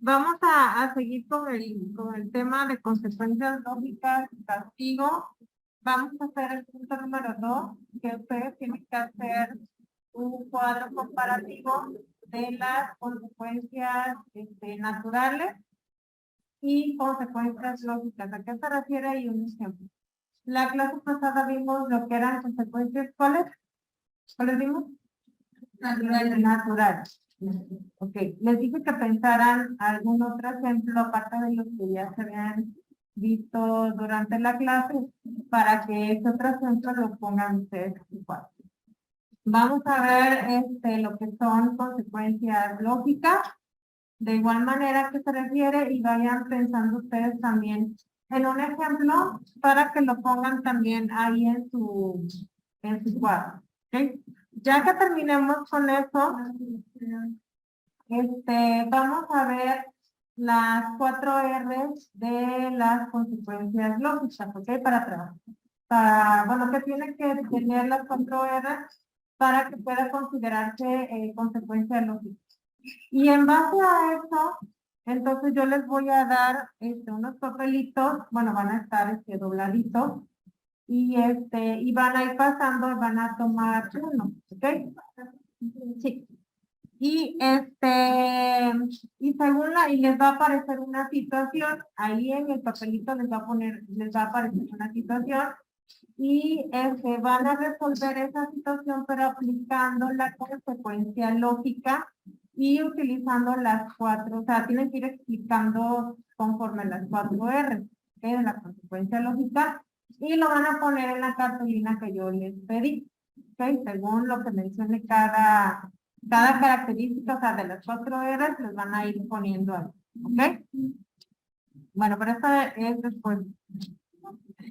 Vamos a seguir con el tema de consecuencias lógicas y castigo. Vamos a hacer el punto número 2, que ustedes tienen que hacer un cuadro comparativo de las consecuencias naturales y consecuencias lógicas. ¿A qué se refiere? Ahí un ejemplo. La clase pasada vimos lo que eran consecuencias, ¿cuáles? ¿Cuáles vimos? Naturales. Ok, les dije que pensaran algún otro ejemplo aparte de los que ya se habían visto durante la clase para que ese otro ejemplo lo pongan ustedes igual. Vamos a ver lo que son consecuencias lógicas, de igual manera que se refiere y vayan pensando ustedes también en un ejemplo para que lo pongan también ahí en su cuadro. ¿Okay? Ya que terminemos con eso, vamos a ver las 4 R's de las consecuencias lógicas, ¿ok? Para trabajar. Bueno, que tiene que tener las 4 R's para que pueda considerarse consecuencia lógica. Y en base a eso, entonces yo les voy a dar unos papelitos, bueno, van a estar dobladitos, y van a ir pasando, van a tomar uno, ¿ok? Sí. Y y les va a aparecer una situación, ahí en el papelito les va a aparecer una situación, y van a resolver esa situación, pero aplicando la consecuencia lógica y utilizando las 4, o sea, tienen que ir explicando conforme las 4 R, de la consecuencia lógica, y lo van a poner en la cartulina que yo les pedí, ¿ok? Según lo que mencione cada característica, o sea, de las 4 R, les van a ir poniendo ahí, ¿ok? Bueno, pero esta es después.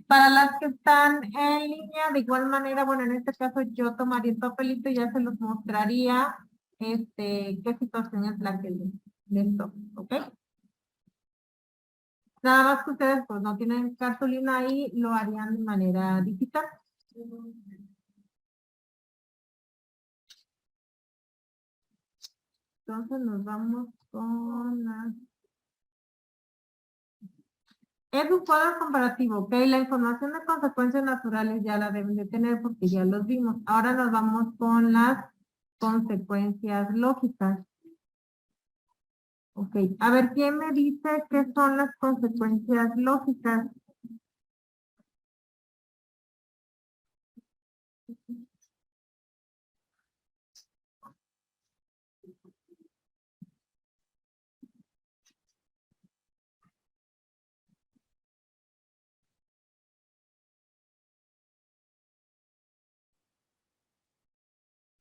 Para las que están en línea, de igual manera, bueno, en este caso yo tomaría el papelito y ya se los mostraría qué situación es la que les toca, ¿ok? Nada más que ustedes pues no tienen cartulina ahí, lo harían de manera digital. Entonces nos vamos con las... Es un cuadro comparativo, ¿ok? La información de consecuencias naturales ya la deben de tener porque ya los vimos. Ahora nos vamos con las consecuencias lógicas. Ok, a ver, ¿quién me dice qué son las consecuencias lógicas?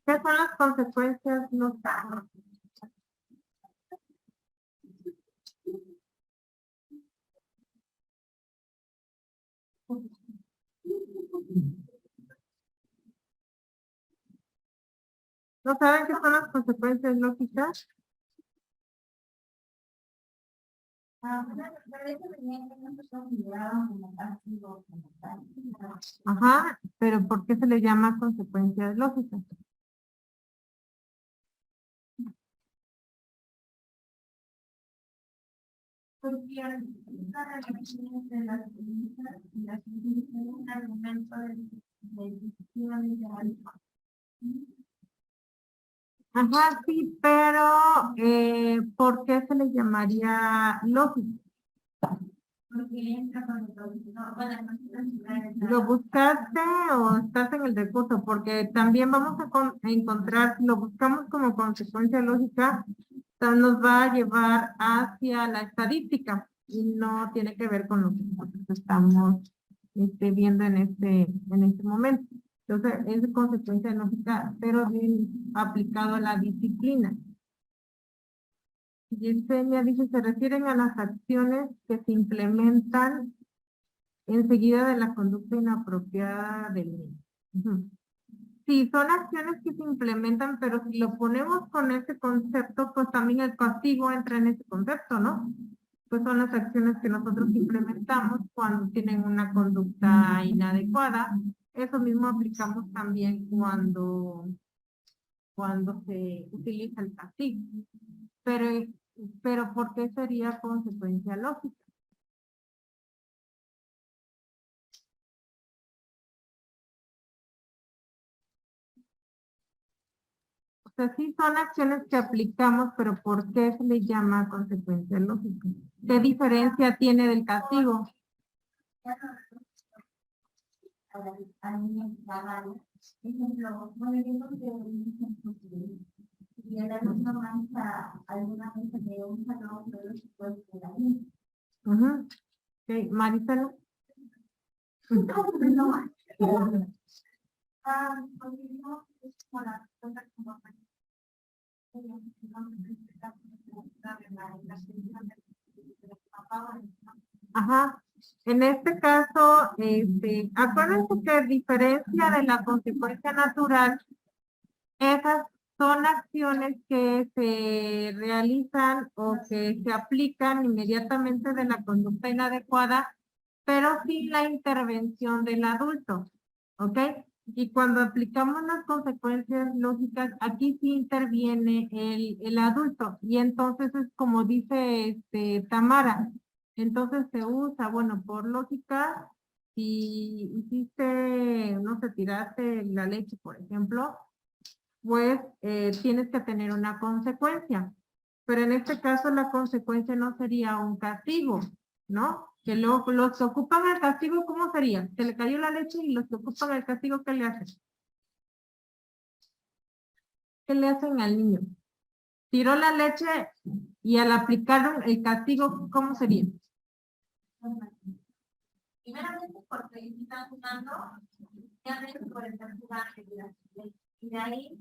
¿Qué son las consecuencias lógicas? ¿No saben qué son las consecuencias lógicas? Ajá, pero ¿por qué se le llama consecuencias lógicas? Porque la relación entre las premisas y las definiciones un argumento de decisión de alfa. Ajá, sí, pero ¿por qué se le llamaría lógica? ¿Lo buscaste o estás en el recurso? Porque también vamos a encontrar, si lo buscamos como consecuencia lógica, nos va a llevar hacia la estadística y no tiene que ver con lo que nosotros estamos viendo en este momento. Entonces, es consecuencia lógica, pero bien aplicado a la disciplina. Yesenia dice, se refieren a las acciones que se implementan enseguida de la conducta inapropiada del niño. Ujú. Sí, son acciones que se implementan, pero si lo ponemos con ese concepto, pues también el castigo entra en ese concepto, ¿no? Pues son las acciones que nosotros implementamos cuando tienen una conducta inadecuada. Eso mismo aplicamos también cuando se utiliza el castigo. Pero Pero ¿por qué sería consecuencia lógica? O sea, sí son acciones que aplicamos, pero ¿por qué se le llama consecuencia lógica? ¿Qué diferencia tiene del castigo? Ujú. Ok, Maricela. Ajá. En este caso, acuérdense que a diferencia de la consecuencia natural, esas son acciones que se realizan o que se aplican inmediatamente de la conducta inadecuada, pero sin la intervención del adulto, ¿ok? Y cuando aplicamos las consecuencias lógicas, aquí sí interviene el adulto. Y entonces es como dice Tamara, entonces se usa, bueno, por lógica, si hiciste, no sé, tiraste la leche, por ejemplo, pues tienes que tener una consecuencia. Pero en este caso la consecuencia no sería un castigo, ¿no? Que los que ocupan el castigo, ¿cómo sería? Se le cayó la leche y los que ocupan el castigo, ¿qué le hacen? ¿Qué le hacen al niño? Tiró la leche y al aplicar el castigo, ¿cómo sería? Primeramente porque están jugando, ya ven por el jugaje y de ahí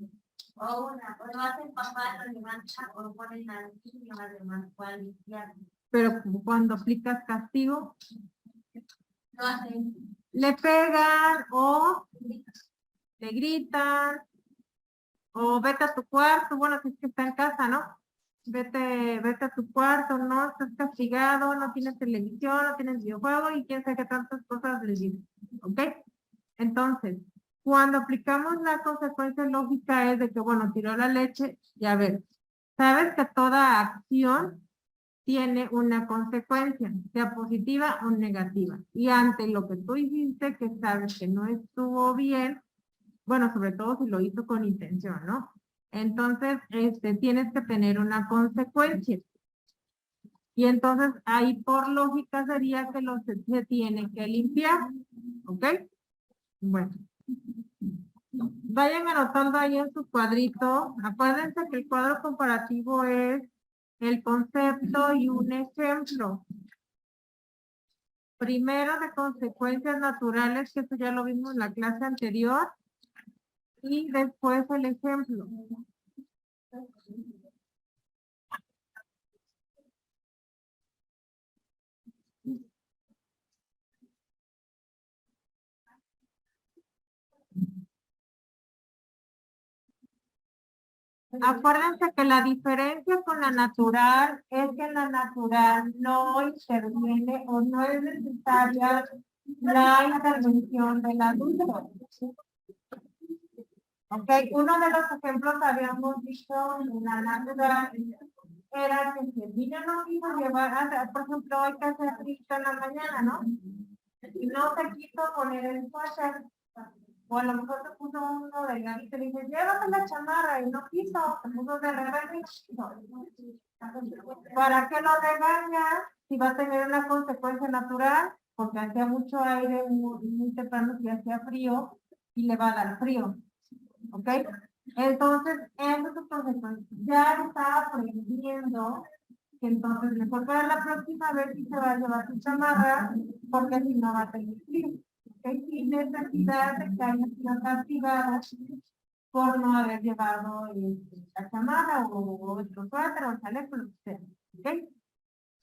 o lo hace el papá, lo levanta o lo ponen al niño además cual limpiar. Pero cuando aplicas castigo, lo hacen. Le pegan o le gritan o vete a tu cuarto, bueno, si es que está en casa, ¿no? Vete a tu cuarto, no estás castigado, no tienes televisión, no tienes videojuego y quién sabe qué tantas cosas les dicen, ¿ok? Entonces, cuando aplicamos la consecuencia lógica es de que, bueno, tiró la leche y a ver, sabes que toda acción tiene una consecuencia, sea positiva o negativa. Y ante lo que tú hiciste, que sabes que no estuvo bien, bueno, sobre todo si lo hizo con intención, ¿no? Entonces, tienes que tener una consecuencia. Y entonces, ahí por lógica sería que se tiene que limpiar, ¿ok? Bueno. Vayan anotando ahí en su cuadrito. Acuérdense que el cuadro comparativo es el concepto y un ejemplo. Primero de consecuencias naturales, que eso ya lo vimos en la clase anterior. Y después el ejemplo. Acuérdense que la diferencia con la natural es que en la natural no interviene o no es necesaria la intervención del adulto. Ok, uno de los ejemplos que habíamos visto en la natural era que si el niño no quiso llevar, por ejemplo, hoy que hace frío en la mañana, ¿no? Y no se quiso poner el suéter, o a lo mejor se puso uno de y te dice, llévate la chamarra, y no quiso, se puso de regaño y no quiso. ¿Para qué lo regaña si va a tener una consecuencia natural? Porque hacía mucho aire muy temprano y hacía frío, y le va a dar frío. ¿Ok? Entonces, eso es su consecuencia. Ya está aprendiendo que entonces mejor para la próxima vez si se va a llevar su chamarra, porque si no va a tener frío. ¿Ok? Sin necesidad de que haya sido castigado por no haber llevado la chamarra o el suéter o el chaleco, lo que sea. ¿Ok?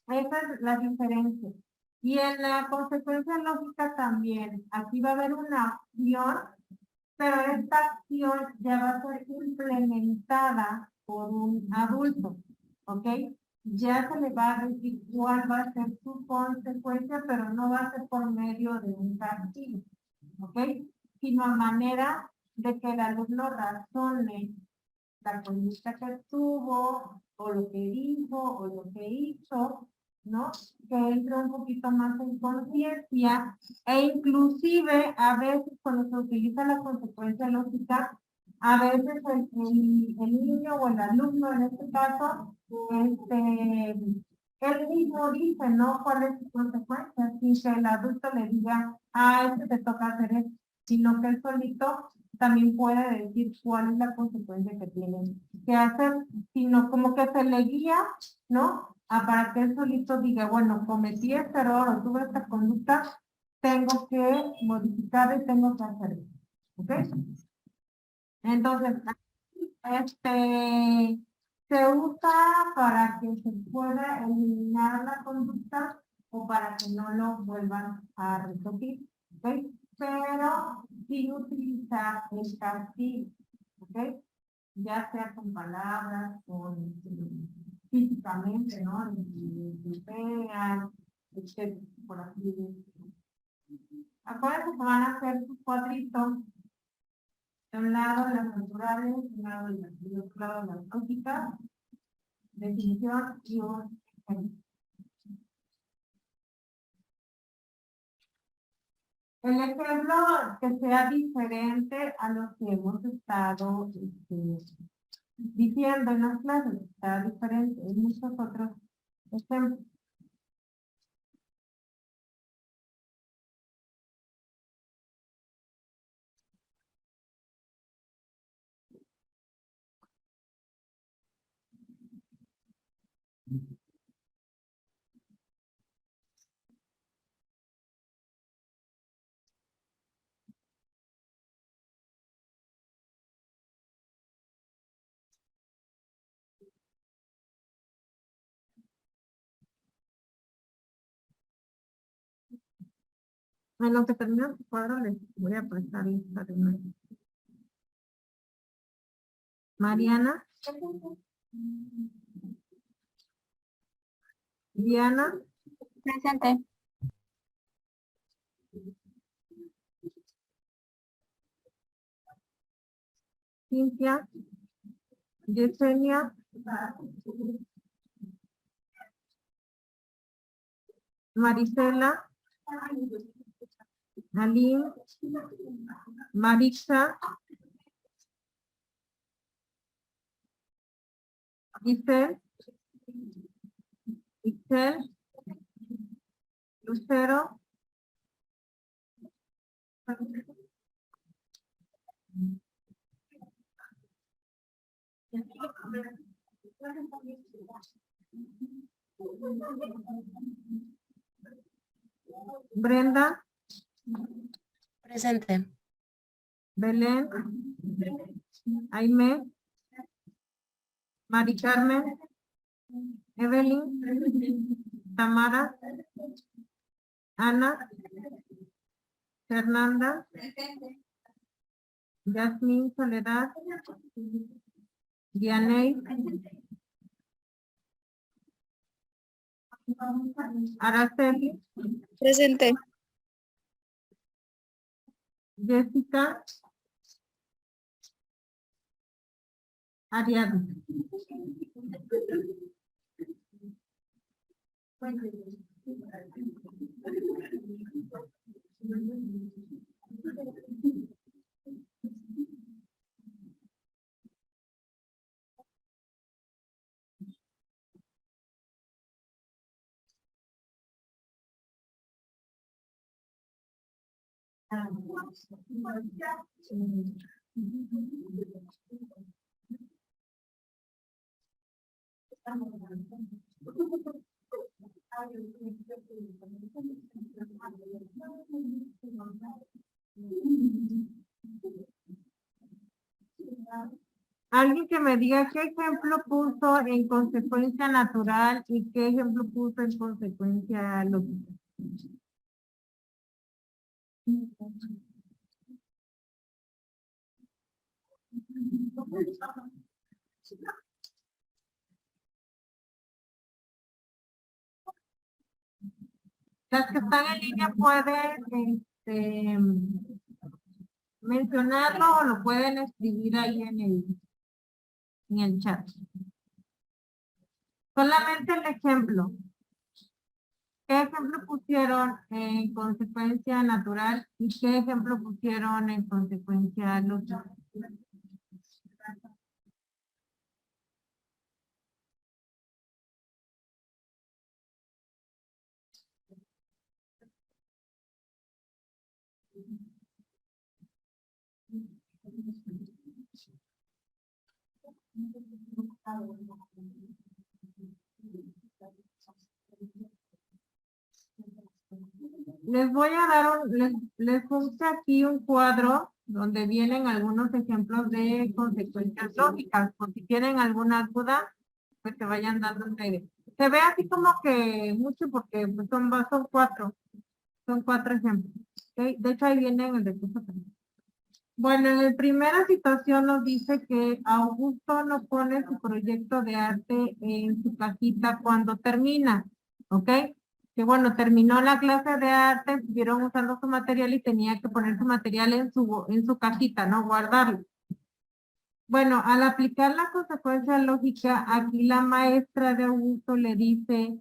Esa es la diferencia. Y en la consecuencia lógica también, aquí va a haber una opción, pero esta acción ya va a ser implementada por un adulto, ¿ok? Ya se le va a decir cuál va a ser su consecuencia, pero no va a ser por medio de un castigo, ¿ok? Sino a manera de que el alumno razone la conducta que tuvo, o lo que dijo, o lo que hizo, ¿no? Que entre un poquito más en conciencia, e inclusive a veces cuando se utiliza la consecuencia lógica, a veces el niño o el alumno en este caso, él mismo dice, ¿no? ¿Cuál es su consecuencia? Sin que el adulto le diga, te toca hacer esto, sino que él solito también puede decir cuál es la consecuencia que tiene que hacer, sino como que se le guía, ¿no? Para que él solito diga, bueno, cometí este error o tuve esta conducta, tengo que modificar y tengo que hacer eso, ¿ok? Entonces, se usa para que se pueda eliminar la conducta o para que no lo vuelvan a repetir, ¿ok? Pero sin utilizar el castigo, ¿ok? Ya sea con palabras, con físicamente, ¿no? Le pegan, por así. Acuérdense que van a hacer sus cuadritos. De un lado las naturales, de un lado las lógicas, definición y un ejemplo. El ejemplo que sea diferente a lo que hemos estado diciendo en las clases, está diferente en muchos otros ejemplos. En lo que termina su cuadro les voy a prestar lista de nuevo. Mariana. Diana. Presente. Cintia. Yesenia. Marisela. Aline. Marixa. Giselle. Ixel. Lucero. Brenda. Presente. Belén. Aime. Mari Carmen. Evelyn. Tamara. Ana. Fernanda. Yasmín Soledad. Dianey. Araceli. Presente. Jessica. Ariadna. Alguien que me diga qué ejemplo puso en consecuencia natural y qué ejemplo puso en consecuencia lógica. Las que están en línea pueden mencionarlo o lo pueden escribir ahí en el en el chat. Solamente el ejemplo. ¿Qué ejemplo pusieron en consecuencia natural y qué ejemplo pusieron en consecuencia lógica? Les voy a dar les puse aquí un cuadro donde vienen algunos ejemplos de consecuencias lógicas. Por si tienen alguna duda, pues que vayan dando una idea. Se ve así como que mucho porque pues, son cuatro ejemplos. ¿Okay? De hecho, ahí viene en el recurso también. Bueno, en la primera situación nos dice que Augusto nos pone su proyecto de arte en su cajita cuando termina, ¿ok? Que bueno, terminó la clase de arte, estuvieron usando su material y tenía que poner su material en su cajita, ¿no? Guardarlo. Bueno, al aplicar la consecuencia lógica, aquí la maestra de Augusto le dice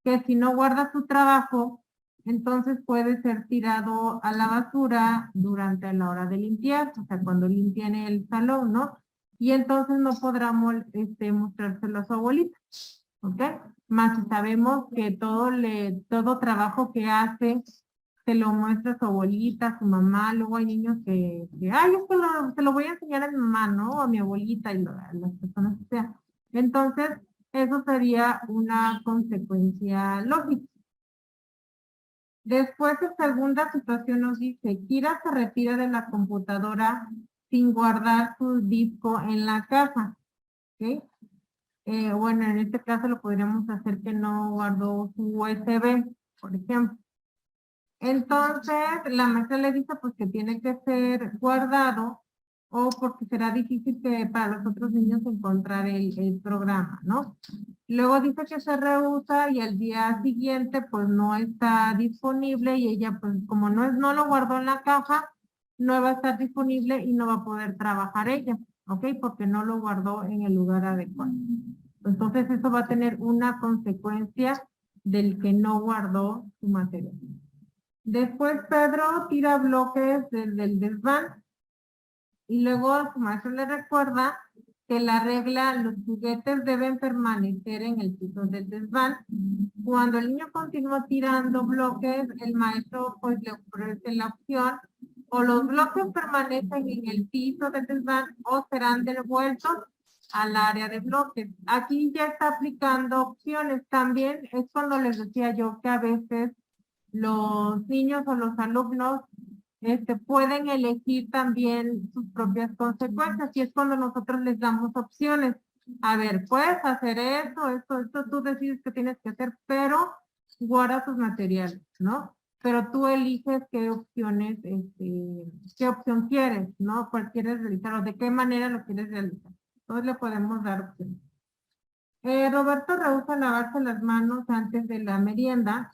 que si no guarda su trabajo, entonces puede ser tirado a la basura durante la hora de limpiar, o sea, cuando limpien el salón, ¿no? Y entonces no podrá mostrárselo a su abuelita, ¿ok? Más si sabemos que todo trabajo que hace se lo muestra a su abuelita, a su mamá, luego hay niños ay, esto se lo voy a enseñar a mi mamá, ¿no? O a mi abuelita y a las personas que sean. Entonces, eso sería una consecuencia lógica. Después, en segunda situación nos dice, Kira se retira de la computadora sin guardar su disco en la casa, ¿ok? Bueno, en este caso lo podríamos hacer que no guardó su USB, por ejemplo. Entonces, la maestra le dice pues que tiene que ser guardado o porque será difícil para los otros niños encontrar el programa, ¿no? Luego dice que se rehúsa y al día siguiente pues no está disponible y ella pues como no lo guardó en la caja, no va a estar disponible y no va a poder trabajar ella, ¿ok? Porque no lo guardó en el lugar adecuado. Entonces eso va a tener una consecuencia del que no guardó su material. Después Pedro tira bloques desde el desván y luego su maestro le recuerda que la regla, los juguetes deben permanecer en el piso del desván. Cuando el niño continúa tirando bloques, el maestro pues le ofrece la opción o los bloques permanecen en el piso del desván o serán devueltos al área de bloques. Aquí ya está aplicando opciones. También es cuando les decía yo que a veces los niños o los alumnos pueden elegir también sus propias consecuencias y es cuando nosotros les damos opciones. A ver, puedes hacer esto tú decides que tienes que hacer, pero guarda tus materiales, ¿no? Pero tú eliges qué opciones, qué opción quieres, ¿no? ¿Cuál quieres realizar o de qué manera lo quieres realizar? Entonces le podemos dar opciones. Roberto rehúsa lavarse las manos antes de la merienda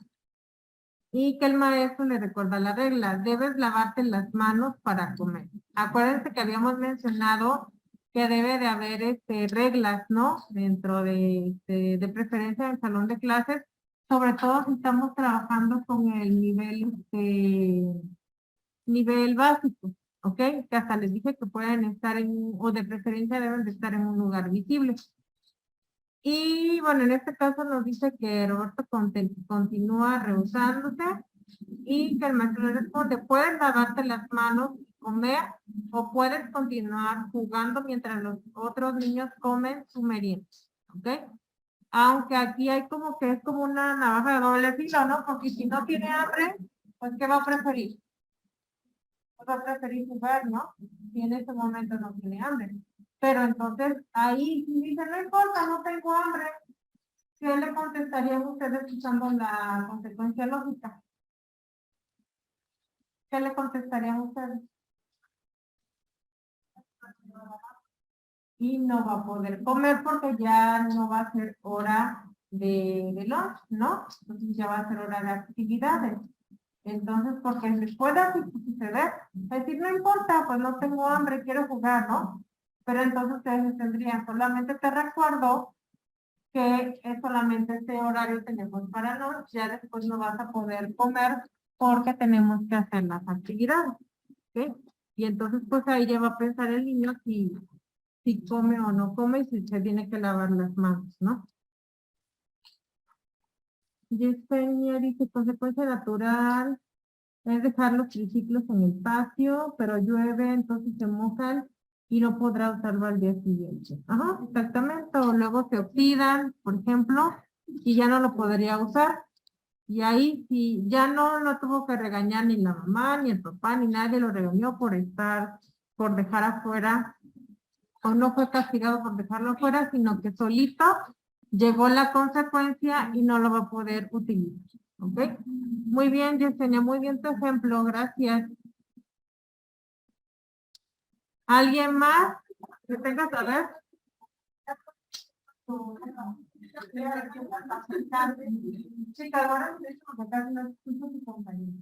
y que el maestro le recuerda la regla, debes lavarte las manos para comer. Acuérdense que habíamos mencionado que debe de haber reglas, ¿no? Dentro de preferencia del salón de clases, sobre todo si estamos trabajando con el nivel básico, ¿ok? Que hasta les dije que pueden estar o de preferencia deben de estar en un lugar visible. Y bueno, en este caso nos dice que Roberto continúa rehusándose y que el maestro le responde, puedes lavarte las manos y comer o puedes continuar jugando mientras los otros niños comen su merienda, ¿ok? Aunque aquí hay como que es como una navaja de doble filo, ¿no? Porque si no tiene hambre, pues ¿qué va a preferir? Pues va a preferir jugar, ¿no? Si en este momento no tiene hambre. Pero entonces ahí dice, no importa, no tengo hambre. ¿Qué le contestarían ustedes usando la consecuencia lógica? ¿Qué le contestarían ustedes? Y no va a poder comer porque ya no va a ser hora de lunch, ¿no? Entonces ya va a ser hora de actividades. Entonces, porque les puede suceder, decir, no importa, pues no tengo hambre, quiero jugar, ¿no? pero entonces ustedes tendrían, solamente te recuerdo que es solamente este horario tenemos para lunch, ya después no vas a poder comer porque tenemos que hacer las actividades, ¿ok? Y entonces pues ahí ya va a pensar el niño si come o no come y si se tiene que lavar las manos, ¿no? Yesenia dice, consecuencia natural es dejar los triciclos en el patio, pero llueve, entonces se mojan y no podrá usarlo al día siguiente. Ajá, exactamente. O luego se oxidan, por ejemplo, y ya no lo podría usar. Y ahí sí, ya no lo tuvo que regañar ni la mamá, ni el papá, ni nadie lo regañó por dejar afuera, o no fue castigado por dejarlo afuera, sino que solito llegó la consecuencia y no lo va a poder utilizar. ¿Ok? Muy bien, Yesenia, muy bien tu ejemplo, gracias. ¿Alguien más que tenga que ver? Chicas, ahora se hecho porque casi no escucho su compañero.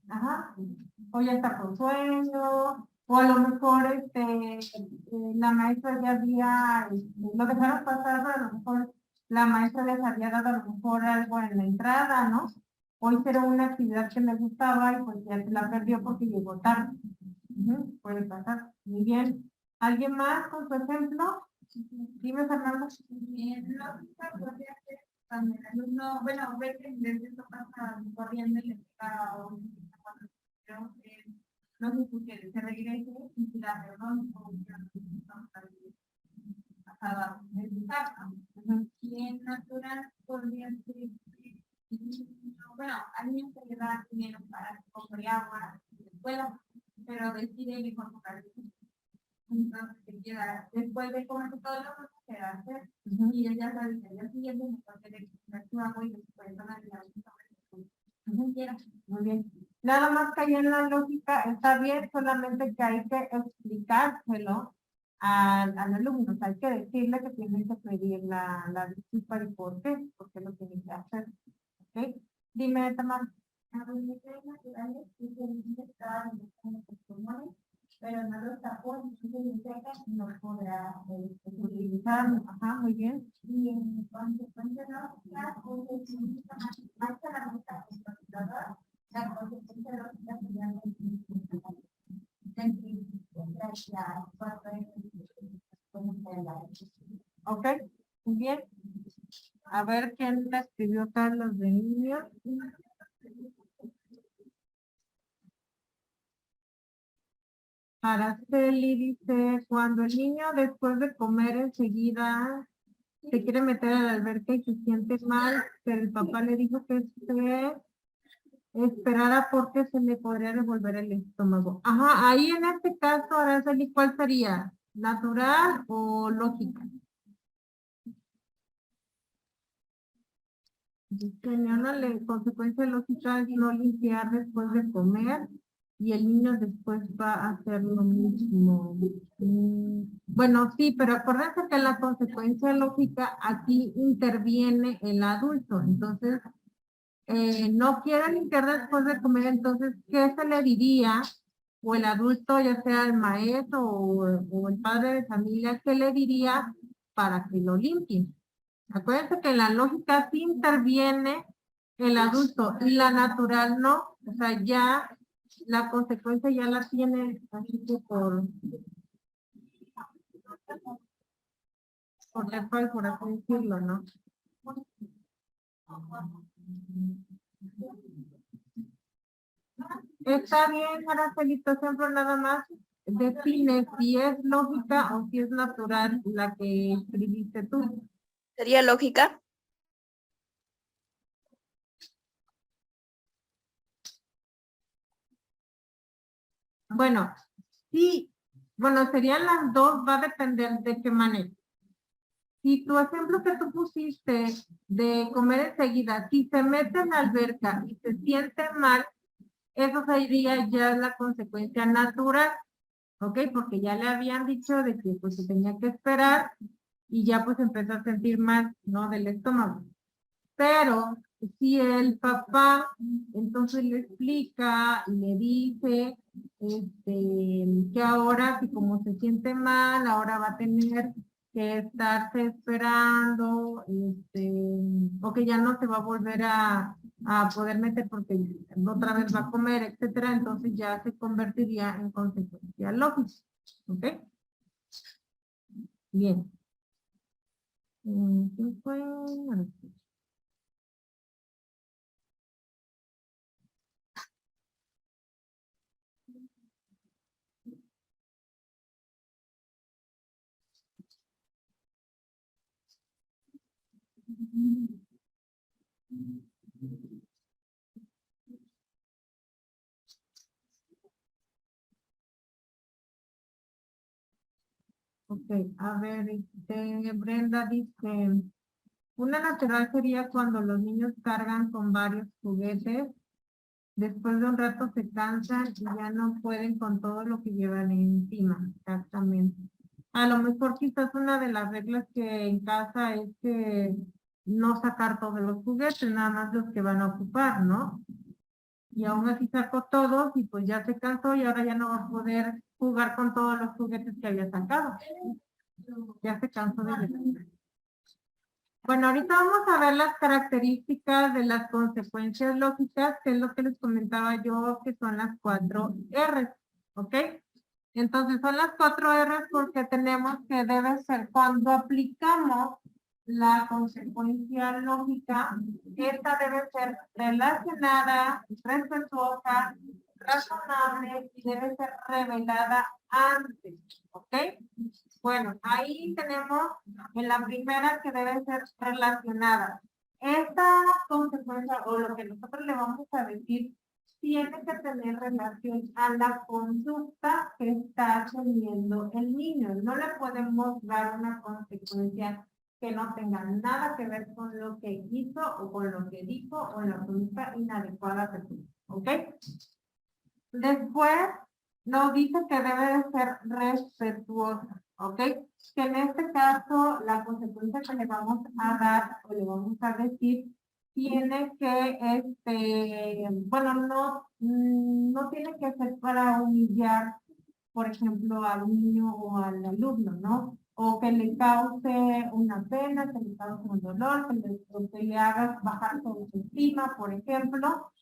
Ajá. O ya está con sueño, o a lo mejor la maestra ya había, lo dejaron pasar, pero a lo mejor la maestra les había dado a lo mejor algo en la entrada, ¿no? O hicieron una actividad que me gustaba y pues ya se la perdió porque llegó tarde. Ujú, puede pasar. Muy bien. ¿Alguien más con su ejemplo? Dime, Fernando. Bien, lógica podría ser cuando el alumno, bueno, ve que el esto pasa corriendo y le pega a un no se sugiere, se regrese y si la perdón o pasada de casa. Y en natural podría ser, bueno, al niño se le da dinero para comprar agua en la escuela, pero decide mejor comprar. Entonces se queda, después de comer todo lo que se hace, y ella sabe que al día siguiente mejor que le su agua y después van a tirar muy bien. Nada más que ahí en la lógica está bien, solamente que hay que explicárselo al alumno. O sea, hay que decirle que tiene que pedir la disculpa y por qué lo tiene que hacer. ¿Ok? Dime, Tamar. Pero no lo tapó, no podrá utilizar. Ajá, muy bien. Y en consecuencia, no, la consecuencia más que la computadora, la consecuencia lógica sería ok, muy bien. A ver quién la escribió Carlos de niño. Araceli dice, cuando el niño después de comer enseguida se quiere meter a la alberca y se siente mal, pero el papá le dijo que se esperara porque se le podría revolver el estómago. Ajá, ahí en este caso, Araceli, ¿cuál sería? ¿Natural o lógica? Dice, una consecuencia lógica es no limpiar después de comer y el niño después va a hacer lo mismo. Bueno, sí, pero acuérdense que la consecuencia lógica aquí interviene el adulto. Entonces, no quiere limpiar después de comer, entonces, ¿qué se le diría? O el adulto, ya sea el maestro o el padre de familia, ¿qué le diría para que lo limpie? Acuérdense que en la lógica sí interviene el adulto y la natural no. O sea, ya la consecuencia ya la tiene así que default, por así decirlo, ¿no? Está bien, Aracelito, siempre nada más define si es lógica o si es natural la que escribiste tú. ¿Sería lógica? Bueno, sí, bueno, serían las dos, va a depender de qué manera. Si tu ejemplo que tú pusiste de comer enseguida, si se mete en la alberca y se siente mal, eso sería ya la consecuencia natural, ¿ok? Porque ya le habían dicho de que pues se tenía que esperar y ya pues empezó a sentir mal, ¿no? Del estómago. Pero si el papá entonces le explica, le dice que ahora, que como se siente mal, ahora va a tener que estarse esperando, o que ya no se va a volver a poder meter porque otra vez va a comer, etcétera, entonces ya se convertiría en consecuencia lógica. ¿Ok? Bien. ¿Qué fue? Ok, a ver, Brenda dice, una natural sería cuando los niños cargan con varios juguetes, después de un rato se cansan y ya no pueden con todo lo que llevan encima, exactamente. A lo mejor quizás una de las reglas que en casa es que no sacar todos los juguetes, nada más los que van a ocupar, ¿no? Y aún así sacó todos y pues ya se cansó y ahora ya no va a poder jugar con todos los juguetes que había sacado. Ya se cansó de ellos. Bueno, ahorita vamos a ver las características de las consecuencias lógicas, que es lo que les comentaba yo, que son las 4 R's, ¿ok? Entonces son las 4 R's porque tenemos que debe ser cuando aplicamos la consecuencia lógica, esta debe ser relacionada, respetuosa, razonable y debe ser revelada antes, ¿ok? Bueno, ahí tenemos en la primera que debe ser relacionada. Esta consecuencia o lo que nosotros le vamos a decir tiene que tener relación a la conducta que está teniendo el niño. No le podemos dar una consecuencia que no tenga nada que ver con lo que hizo o con lo que dijo o la conducta inadecuada que tuvo. ¿Ok? Después nos dice que debe de ser respetuosa. ¿Ok? Que en este caso la consecuencia que le vamos a dar o le vamos a decir tiene que, bueno, no tiene que ser para humillar, por ejemplo, al niño o al alumno, ¿no? O que le cause una pena, que le cause un dolor, que le haga bajar su autoestima, por ejemplo,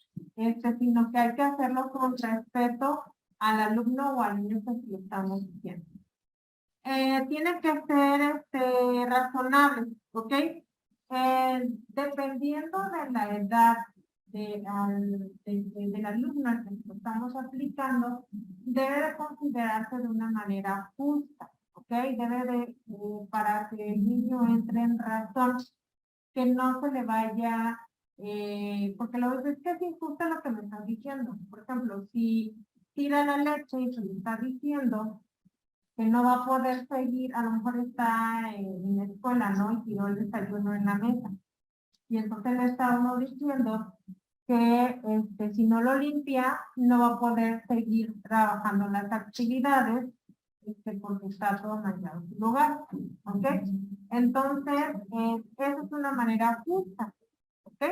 sino que hay que hacerlo con respeto al alumno o al niño que se lo estamos diciendo. Tiene que ser razonable, ¿ok? Dependiendo de la edad del alumno al que lo estamos aplicando, debe de considerarse de una manera justa, ¿ok? Debe de, para que el niño entre en razón, que no se le vaya, porque lo es que es injusto lo que me están diciendo. Por ejemplo, si tira la leche y se le está diciendo que no va a poder seguir, a lo mejor está en la escuela, ¿no? Y tiró el desayuno en la mesa. Y entonces le está uno diciendo que si no lo limpia, no va a poder seguir trabajando las actividades porque está todo manchado en su lugar. ¿Ok? Entonces, esa es una manera justa. ¿Ok?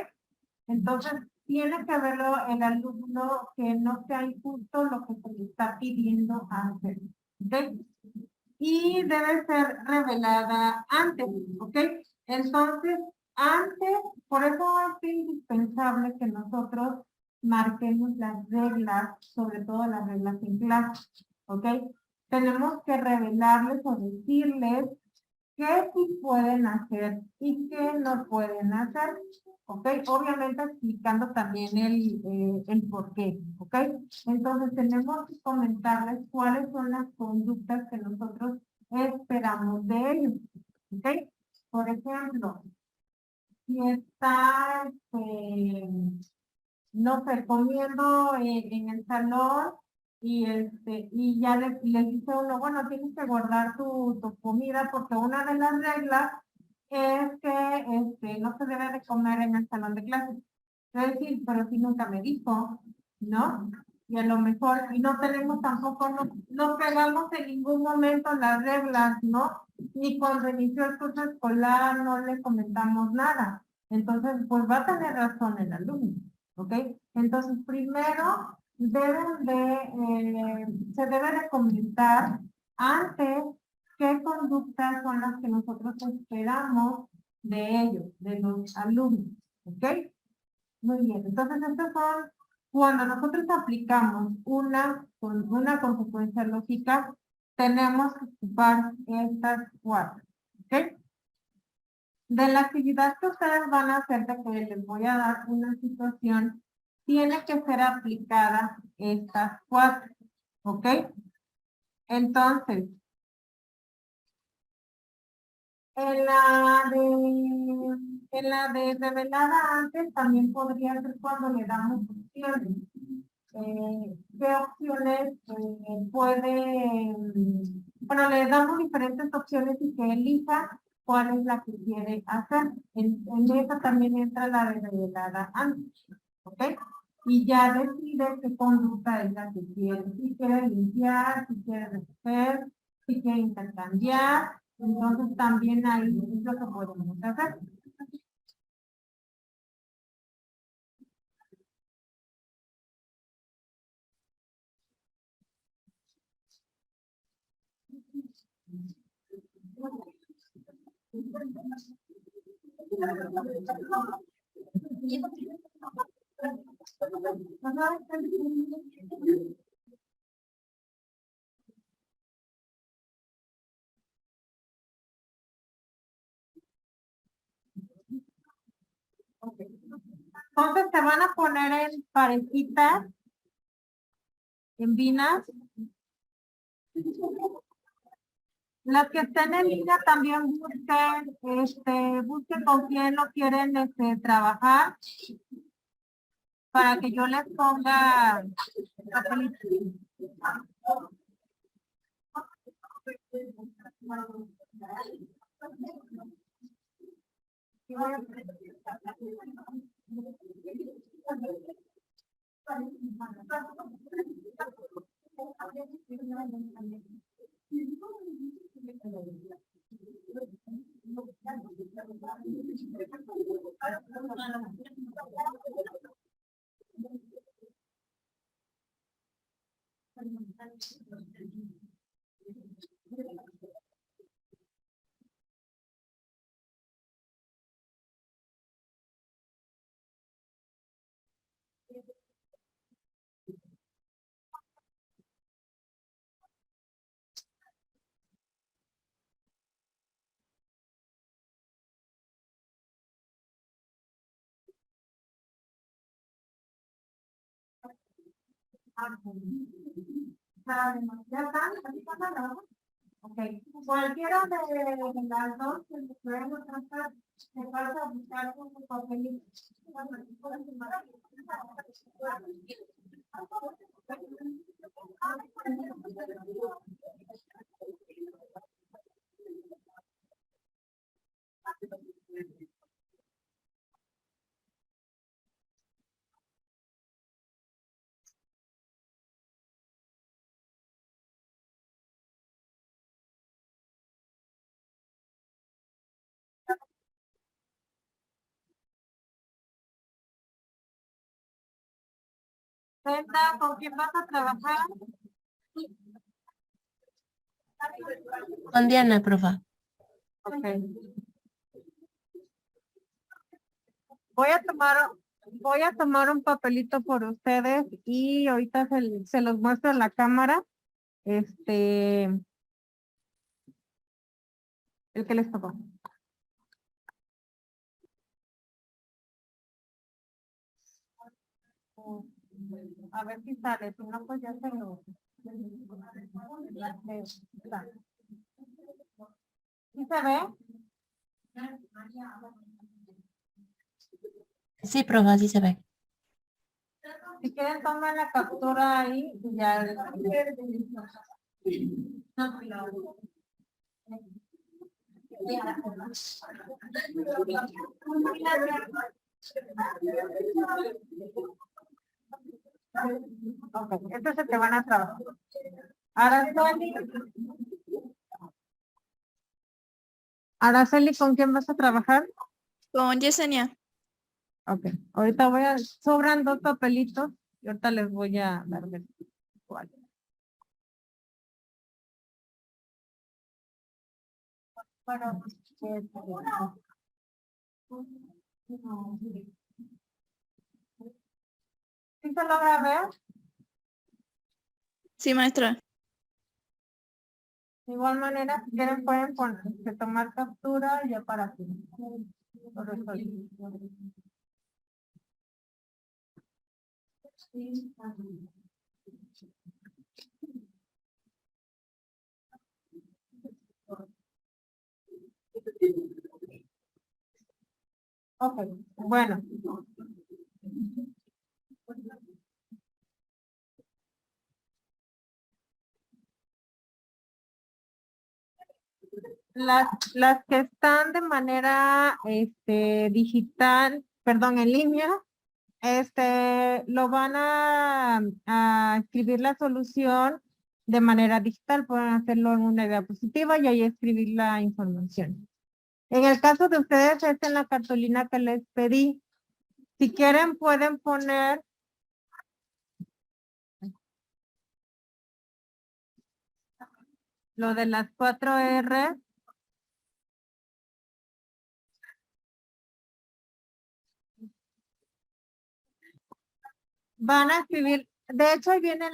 Entonces, tiene que verlo el alumno que no sea injusto lo que se le está pidiendo hacer. ¿Ok? Y debe ser revelada antes, ¿ok? Entonces, antes, por eso es indispensable que nosotros marquemos las reglas, sobre todo las reglas en clase, ¿ok? Tenemos que revelarles o decirles qué sí pueden hacer y qué no pueden hacer, ¿ok? Obviamente explicando también el por qué, ¿ok? Entonces tenemos que comentarles cuáles son las conductas que nosotros esperamos de ellos, ¿ok? Por ejemplo, si está, no sé, comiendo en el salón y ya le dice uno, bueno, tienes que guardar tu comida porque una de las reglas es que no se debe de comer en el salón de clases. Es decir, pero si nunca me dijo, ¿no? Y a lo mejor, y no tenemos tampoco, no pegamos en ningún momento las reglas, ¿no? Ni cuando inició el curso escolar no le comentamos nada. Entonces, pues va a tener razón el alumno, ¿ok? Entonces, primero se debe de comentar antes qué conductas son las que nosotros esperamos de ellos, de los alumnos, ¿ok? Muy bien, entonces estos son, cuando nosotros aplicamos una consecuencia lógica, tenemos que ocupar estas 4, ¿ok? De la actividad que ustedes van a hacer, de que les voy a dar una situación, tiene que ser aplicada estas 4, ¿ok? Entonces, en la de revelada antes también podría ser cuando le damos opciones. ¿Qué opciones bueno, le damos diferentes opciones y que elija cuál es la que quiere hacer. En esa también entra la de revelada antes, ¿ok? Y ya decide qué conducta es la que quiere. Si quiere limpiar, si quiere recoger, si quiere intercambiar. Entonces también ahí es lo que podemos hacer. Entonces se van a poner en parejitas, en vinas. Las que estén en línea también busquen con quién lo quieren trabajar para que yo les ponga papelitos. ¿Ya están? Ok. Cualquiera de las dos que les podemos tratar, se pasa a buscar con su papelito. Brenda, ¿con quién vas a trabajar? Con Diana, profa. Ok. Voy a tomar un papelito por ustedes y ahorita se los muestro a la cámara. El que les tocó. A ver si sale, si no, pues ya se lo. ¿Sí se ve? Sí, profa, sí se ve. Si quieren, tomen la captura ahí y ya. Ok, estos se te van a trabajar. Araceli, ¿con quién vas a trabajar? Con Yesenia. Ok, ahorita sobran dos papelitos y ahorita les voy a dar de cuál. Para ¿Sí se logra ver? Sí, maestra. De igual manera, si quieren pueden tomar captura ya para que lo resuelvan. Ok, bueno. Las que están de manera digital, perdón, en línea, lo van a escribir la solución de manera digital, pueden hacerlo en una diapositiva y ahí escribir la información. En el caso de ustedes, es en la cartulina que les pedí. Si quieren, pueden poner lo de las 4 R. Van a escribir, de hecho, ahí viene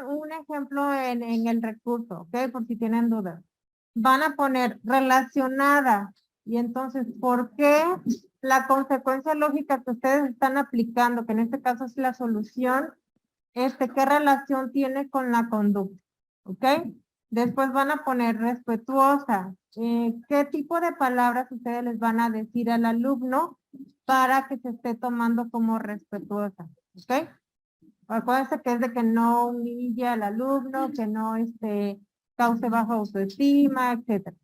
un ejemplo en el recurso, ¿ok? Por si tienen dudas. Van a poner relacionada. Y entonces, ¿por qué la consecuencia lógica que ustedes están aplicando, que en este caso es la solución, qué relación tiene con la conducta? ¿Ok? Después van a poner respetuosa. ¿Qué tipo de palabras ustedes les van a decir al alumno para que se esté tomando como respetuosa? ¿Ok? Acuérdense que es de que no humille al alumno, que no cause baja autoestima, etcétera.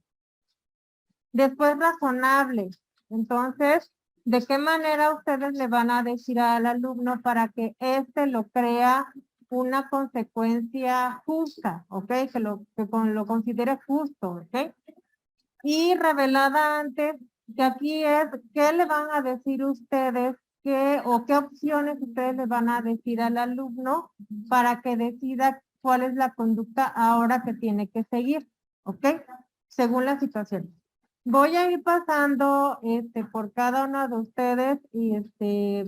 Después razonable. Entonces, ¿de qué manera ustedes le van a decir al alumno para que lo crea una consecuencia justa, ¿ok? Lo considere justo, ¿ok? Y revelada antes, que aquí es, ¿qué le van a decir ustedes? ¿Qué opciones ustedes le van a decir al alumno para que decida cuál es la conducta ahora que tiene que seguir? ¿Ok? Según la situación. Voy a ir pasando por cada uno de ustedes y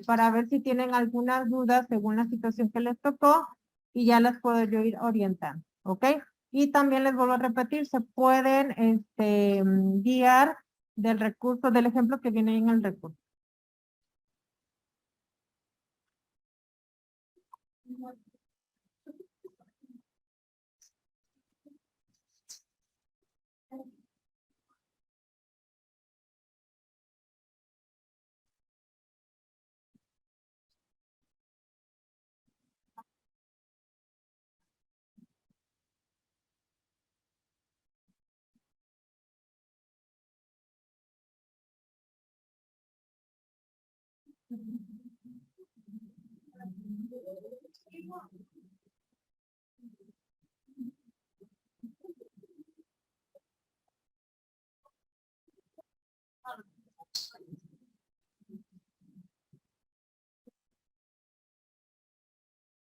para ver si tienen algunas dudas según la situación que les tocó y ya las puedo yo ir orientando. ¿Ok? Y también les vuelvo a repetir, se pueden guiar del recurso, del ejemplo que viene en el recurso.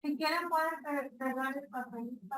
Si quieren pueden pegar el papelito.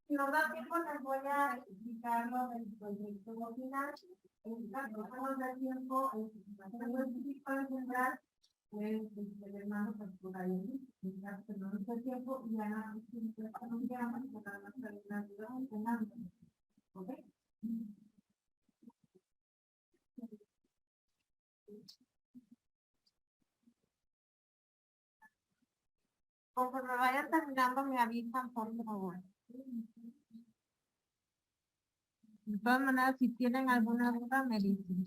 Si nos da tiempo, les voy a explicar lo del proyecto final. En caso de no dar tiempo, tengo el típico en general, pues el hermano pues por ahí, en caso de no nos dé tiempo, y ya nos llaman para las preguntas de los ¿ok? Conforme vayan terminando, me avisan, por favor. De todas maneras, si tienen alguna duda, me dicen.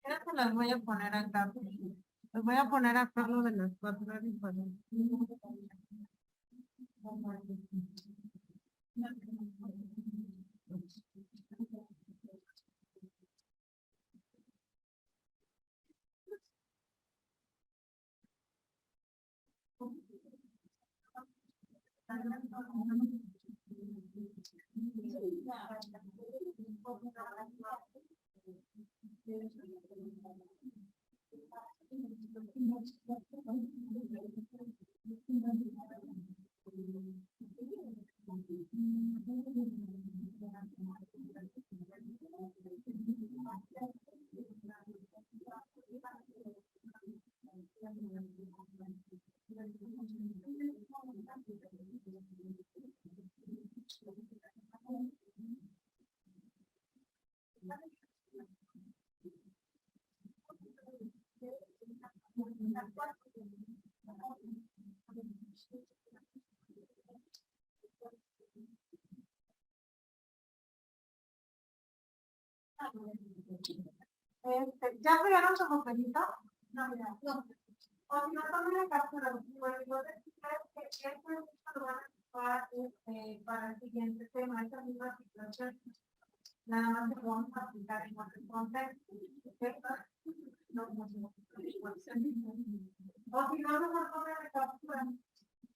Creo que las voy a poner acá. Les voy a poner acá lo de las 4 diferentes. ¿Ya pegaron su papelito? No, mira, no. O si no, tomen la captura. Bueno, yo decirles que esto lo van a ocupar para el siguiente tema, esta misma situación. Nada más que lo vamos a aplicar en otro contexto. No, no, no. O si no, mejor tomen la captura.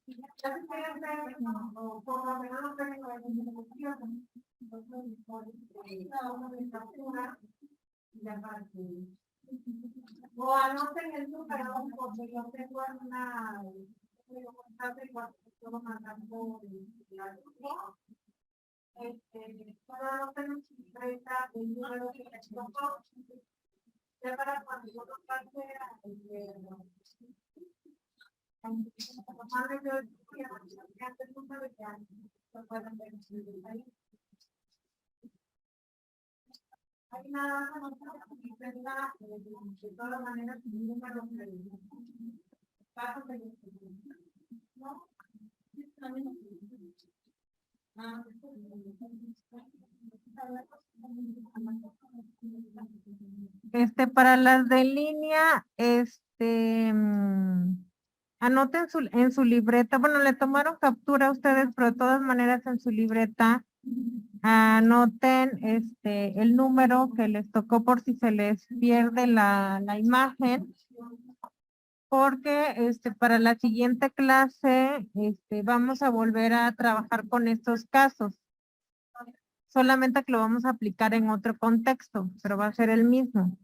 Ya se pueden ver, o por lo menos no tengo la información. Entonces, por la captura. Ya para que o anoten el número porque yo tengo una puedo mandar por solo anoten su libreta el número que les tocó ya para cuando yo lo pase lo pueden ver ahí. Hay nada más de todas maneras un número ¿no? Para las de línea, anoten en su libreta, bueno, le tomaron captura a ustedes, pero de todas maneras en su libreta anoten el número que les tocó por si se les pierde la imagen, porque para la siguiente clase vamos a volver a trabajar con estos casos. Solamente que lo vamos a aplicar en otro contexto, pero va a ser el mismo.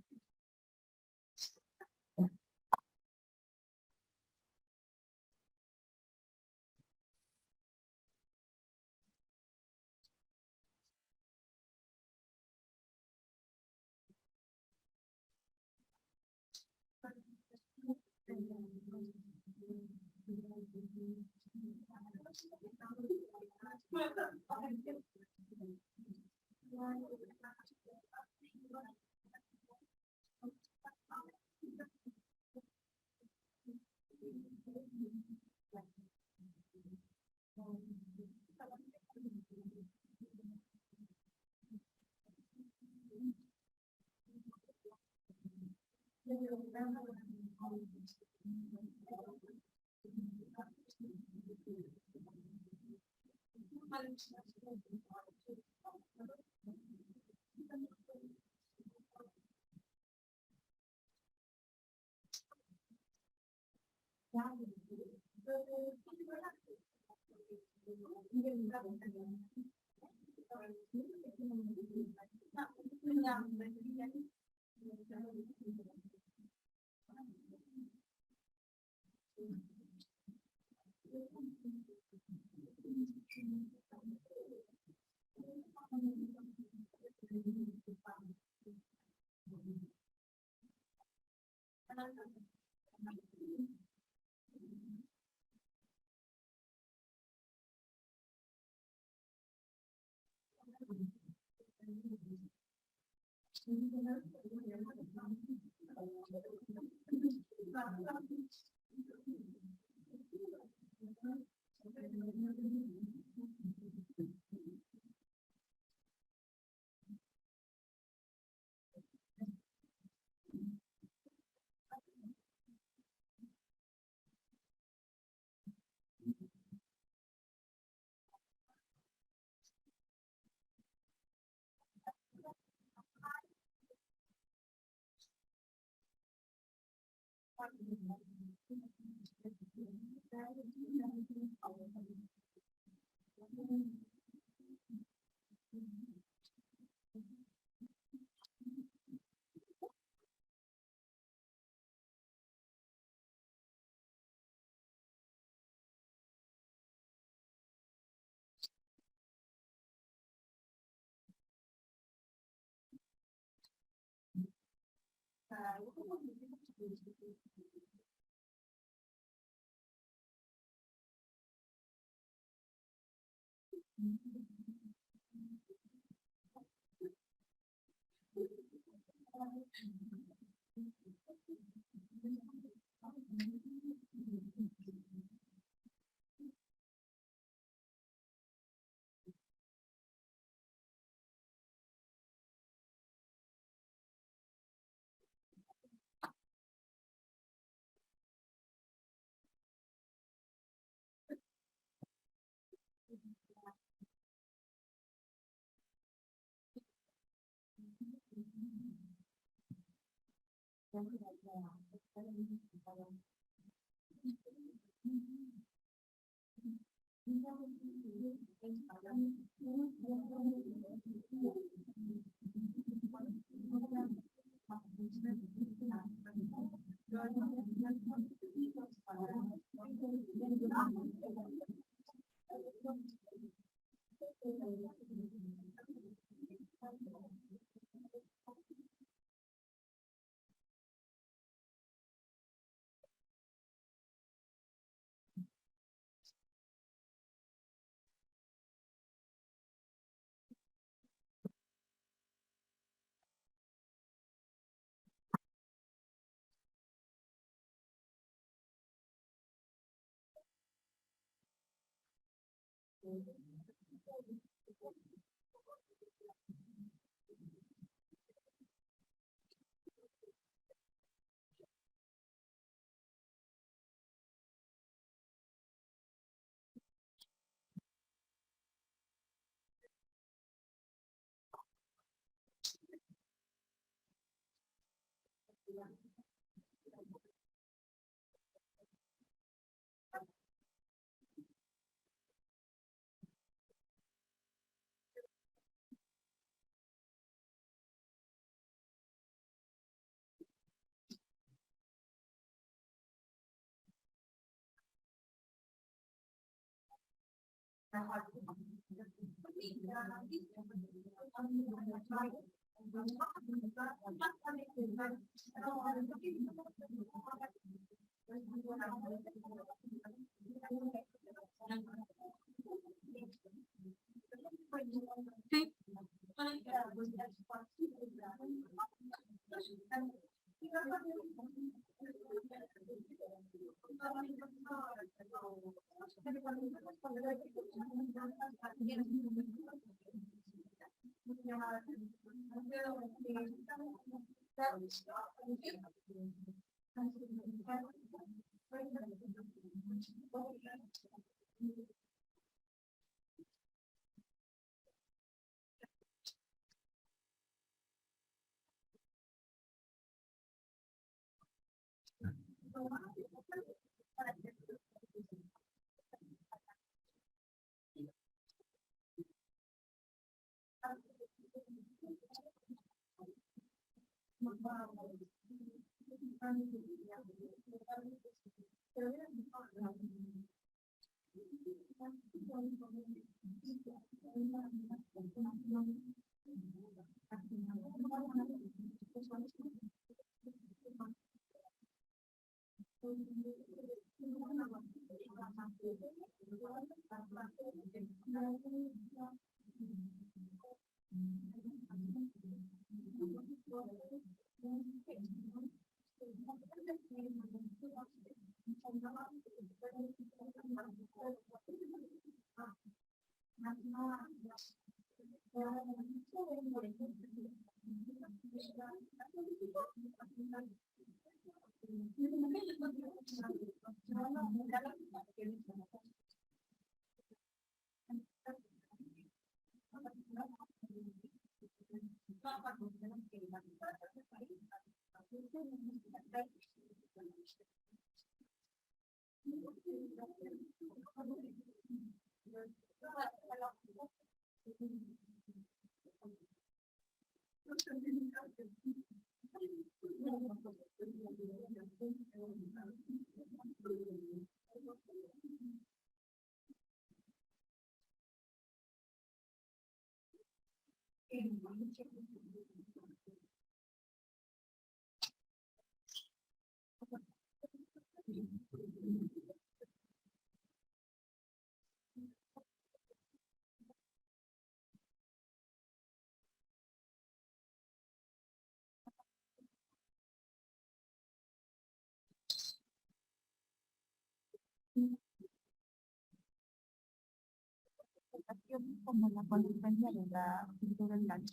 Como la consecuencia de la cultura del daño.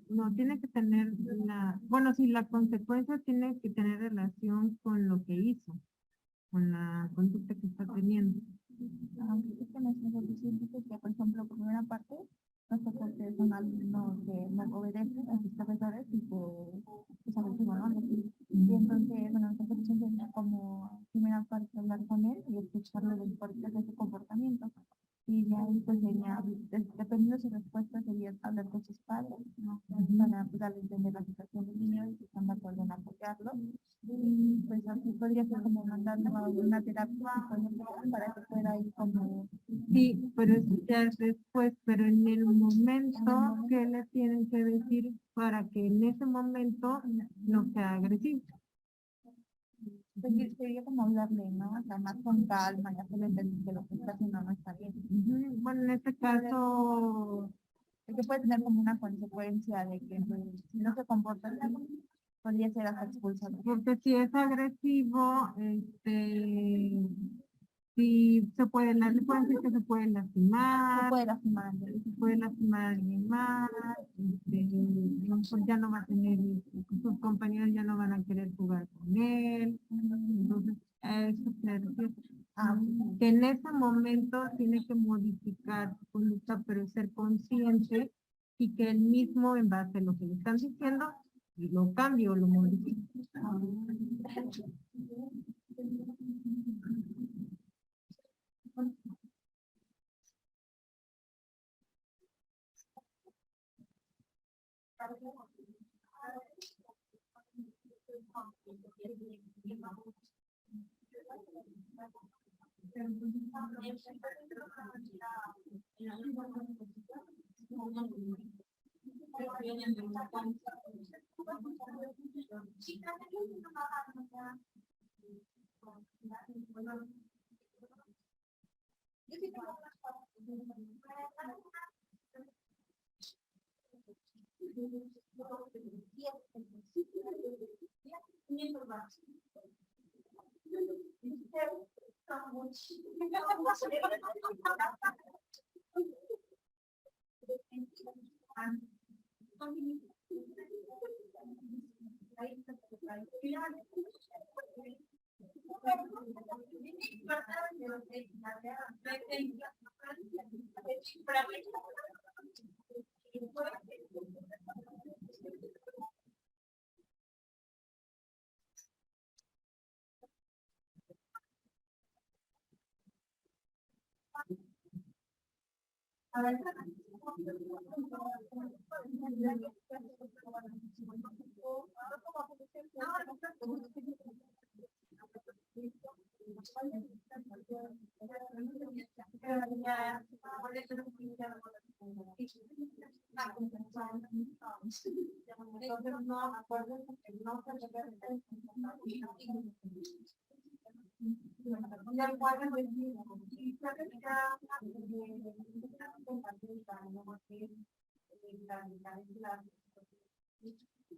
No, tiene que tener bueno, sí, la consecuencia tiene que tener relación con lo que hizo, con la conducta que está teniendo. Aunque es que nuestra solución dice que, por ejemplo, por una parte, nosotros que son alumnos que no obedecen a sus profesores y que son ¿no? Y entonces, bueno, nuestra solución sería como, primera parte, hablar con él y escucharlo del porqué de su comportamiento. Y de ahí, pues, sería, dependiendo de su respuesta, sería hablar con sus padres, ¿no? Para pues, darle a entender la situación del niño y si están de acuerdo en apoyarlo. Y pues así podría ser como mandarlo a una terapia psicológica para que pueda ir como... Sí, pero eso ya es después, pero en el momento que le tienen que decir para que en ese momento no sea agresivo. Pues sería como hablarle, ¿no? O sea, más con calma y hacerle entender que lo que está haciendo no está bien. Bueno, en este caso, Es que puede tener como una consecuencia de que pues, si no se comporta así, podría ser hasta expulsado. porque si es agresivo, sí se puede, le pueden decir que se puede Se lastimar, puede lastimar a se puede lastimar a alguien más, pues ya no va a tener, sus compañeros ya no van a querer jugar con él, entonces a eso se refiere. Que en ese momento tiene que modificar su conducta, pero ser consciente y que él mismo, en base a lo que le están diciendo, lo cambie o lo modifique.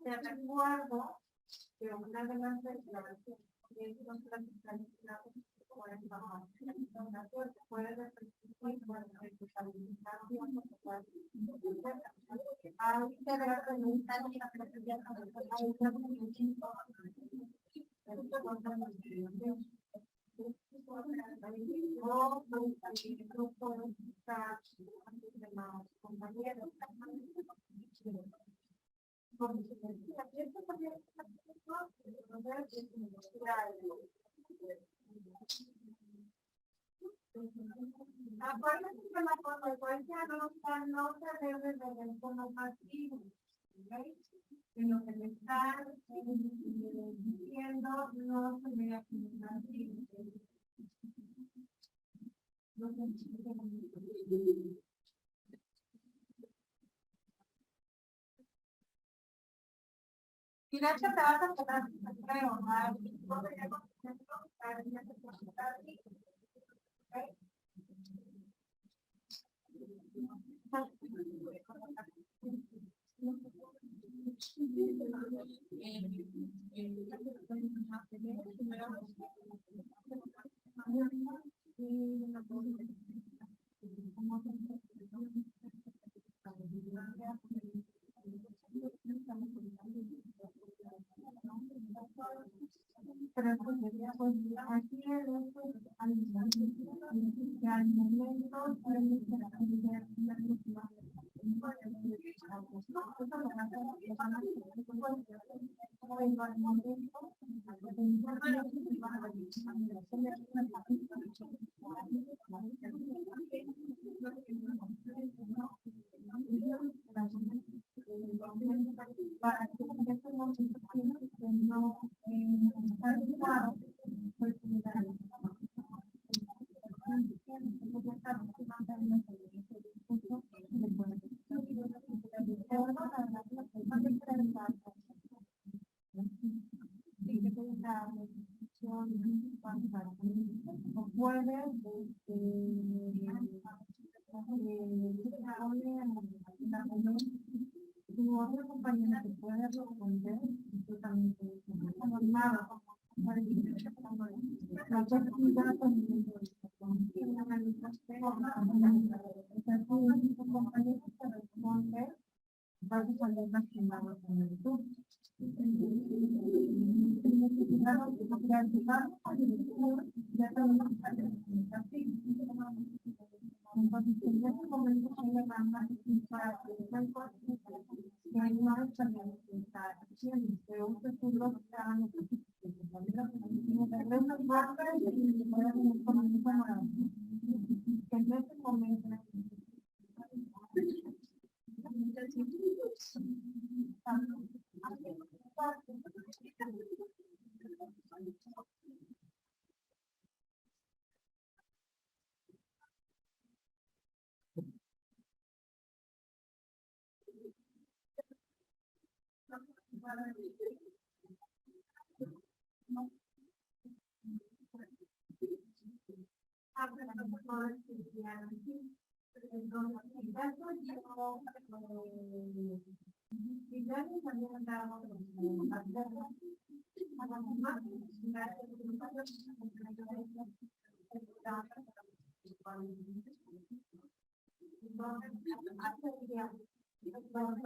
Te recuerdo que una de las declaraciones que son planificadas puede Acuérdense que la consecuencia no se debe de ver como pasivo, ¿ok? Sino que le están diciendo no se vea como pasivo. Y de hecho te vas a quedar, creo, pero pues aquí al momento para que en este momento no está adecuado, pues tu otra compañera te puede responder, tú también puedes responder. Nada. La actividad también tu compañero te responde, vas a salir lastimado con el tú. Ya tenemos entonces, en ese momento se le van a para que hay una también está haciendo, pero usted lo está en ese momento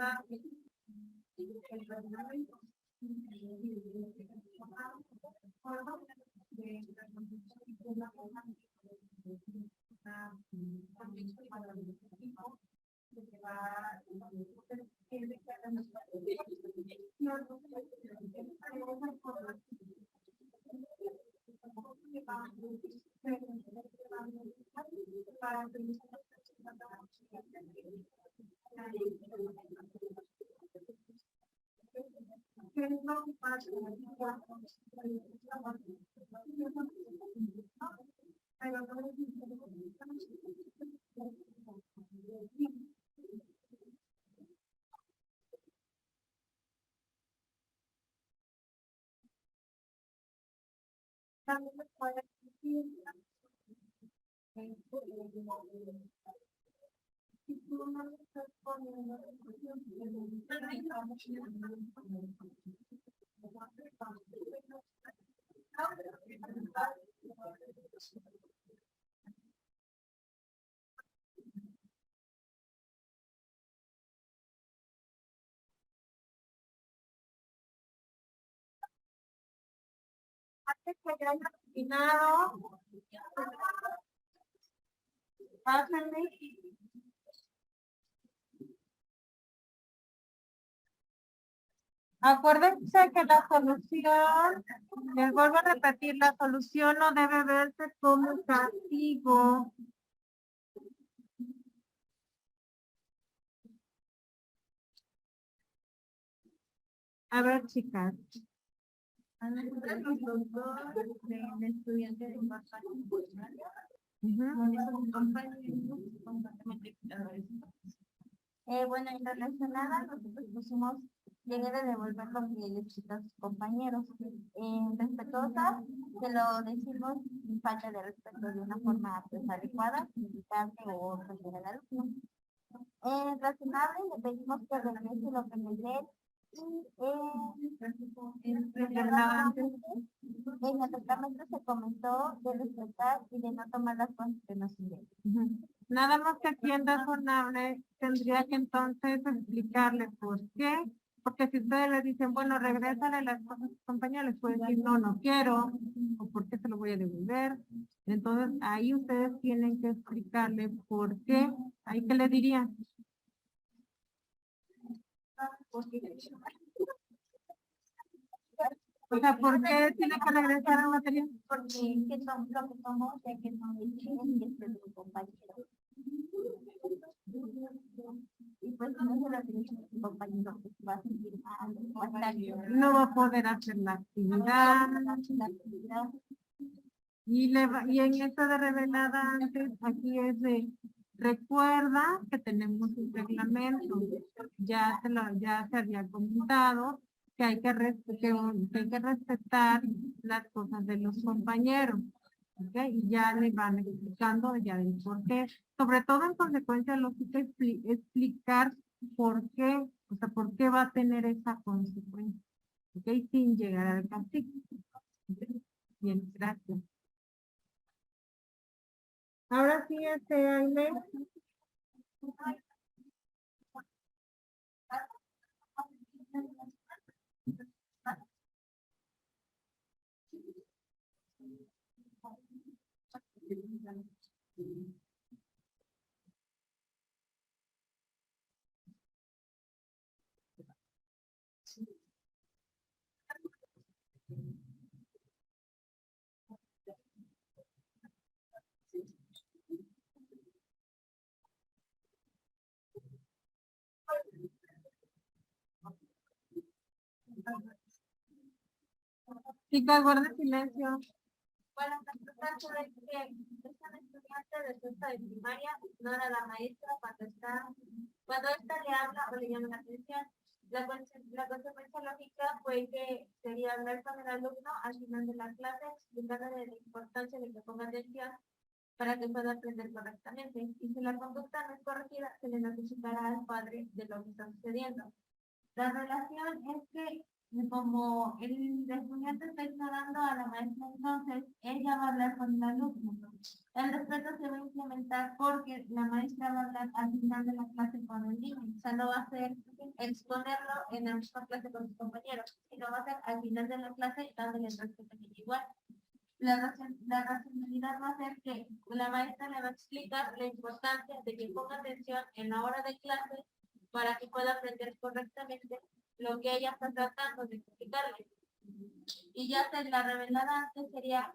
recuerda el reglamento también les puede decir si tú no le estás poniendo antes que ya haya terminado, pásenme. Acuérdense que la solución, les vuelvo a repetir, la solución no debe verse como castigo. A ver, chicas. Estudiante de bueno, en relacionada, nosotros pusimos, llegué de devolver lo que les quitó a sus compañeros. Respetuosa, que lo decimos sin falta de respeto de una forma pues, adecuada, indicante o ofrecer al alumno. Razonable, le pedimos que regrese lo que les dé. Y en el reglamento se comentó de respetar y de no tomar las cosas que nos sirven. Nada más que aquí en razonable tendría que entonces explicarle por qué. Porque si ustedes le dicen, bueno, regrésale las cosas a sus compañeros, les pueden decir, no, no quiero, o por qué se lo voy a devolver. Entonces, ahí ustedes tienen que explicarle por qué. ¿Ahí qué le dirían? O sea, ¿por qué tiene que regresar al material? Porque que son lo que somos, ya que son y es de su compañero. Y pues no se lo dice a su compañero, pues va a sentir mal, va a estar No va a poder hacer la actividad. Y en esto de revelada antes, aquí es de, recuerda que tenemos un reglamento, ya se había comentado que hay que respetar las cosas de los compañeros, ¿ok? Y ya le van explicando ya del por qué, sobre todo en consecuencia lógica explicar por qué, o sea, por qué va a tener esa consecuencia, ¿ok? Sin llegar al castigo. ¿Okay? Bien, gracias. Ahora sí, Aime. Chicas, guarden silencio. Bueno, resulta que es una estudiante de sexta de primaria, ignora a la maestra cuando esta le habla o le llama la atención. La consecuencia lógica fue que sería hablar con el alumno al final de la clase, explicarle la importancia de que ponga atención para que pueda aprender correctamente. Y si la conducta no es corregida, se le notificará al padre de lo que está sucediendo. La relación es que como el estudiante está ignorando a la maestra, entonces ella va a hablar con el alumno. El respeto se va a implementar porque la maestra va a hablar al final de la clase con el niño. O sea, no va a ser exponerlo en la misma clase con sus compañeros, sino va a ser al final de la clase dándole el respeto a ella igual. La racionalidad va a ser que la maestra le va a explicar la importancia de que ponga atención en la hora de clase para que pueda aprender correctamente lo que ella está tratando de explicarle. Y ya se la revelada antes sería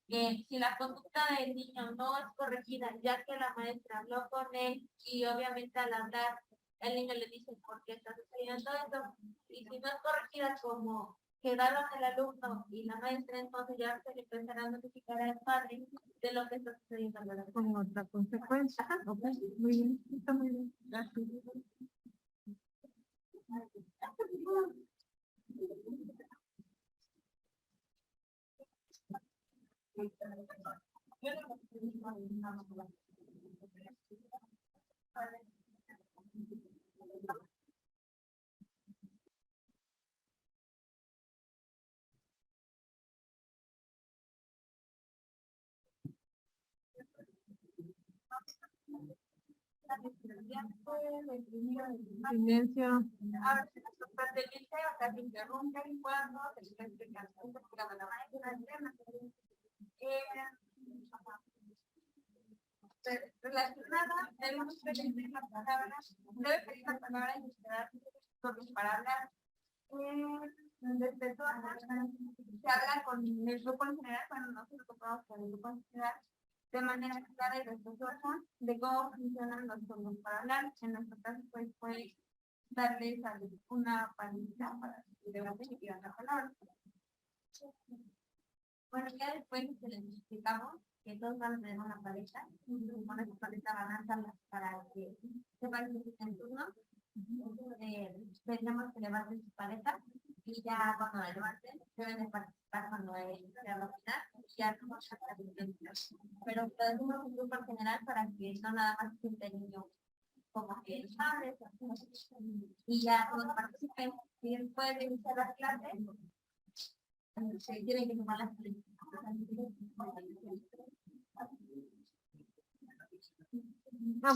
que si la conducta del niño no es corregida, ya que la maestra habló con él y obviamente al hablar el niño le dice por qué está sucediendo eso, y si no es corregida como quedaron el alumno y la maestra, entonces ya se le empezará a notificar al padre de lo que está sucediendo. Con otra consecuencia. Ok, muy bien, está muy bien. Gracias. Silencio. Ahora se nos comparte el liceo, acá se interrumpe cuando se está explicando la maestra del tema. Relacionada, debemos pedir las palabras, debe pedir las palabras y esperar para hablar. Respecto a se habla con el grupo en general, cuando nosotros tocamos con el grupo en general, de manera clara y respetuosa de cómo funcionan los turnos para hablar. En nuestro caso, pues, fue darles una paliza para que debaten y digan la palabra. Bueno, ya después que les explicamos que todos van a tener una pareja, con esa pareja van a estar para que se participen en turno. Tenemos que levanten su pareja y ya cuando la levanten deben de participar cuando se va a vacinar y ya no vamos a estar. Pero pedimos un grupo en general para que no nada más siente el niño como que los padres y ya todos participen. Y después de iniciar las clases se tienen que tomar las clases.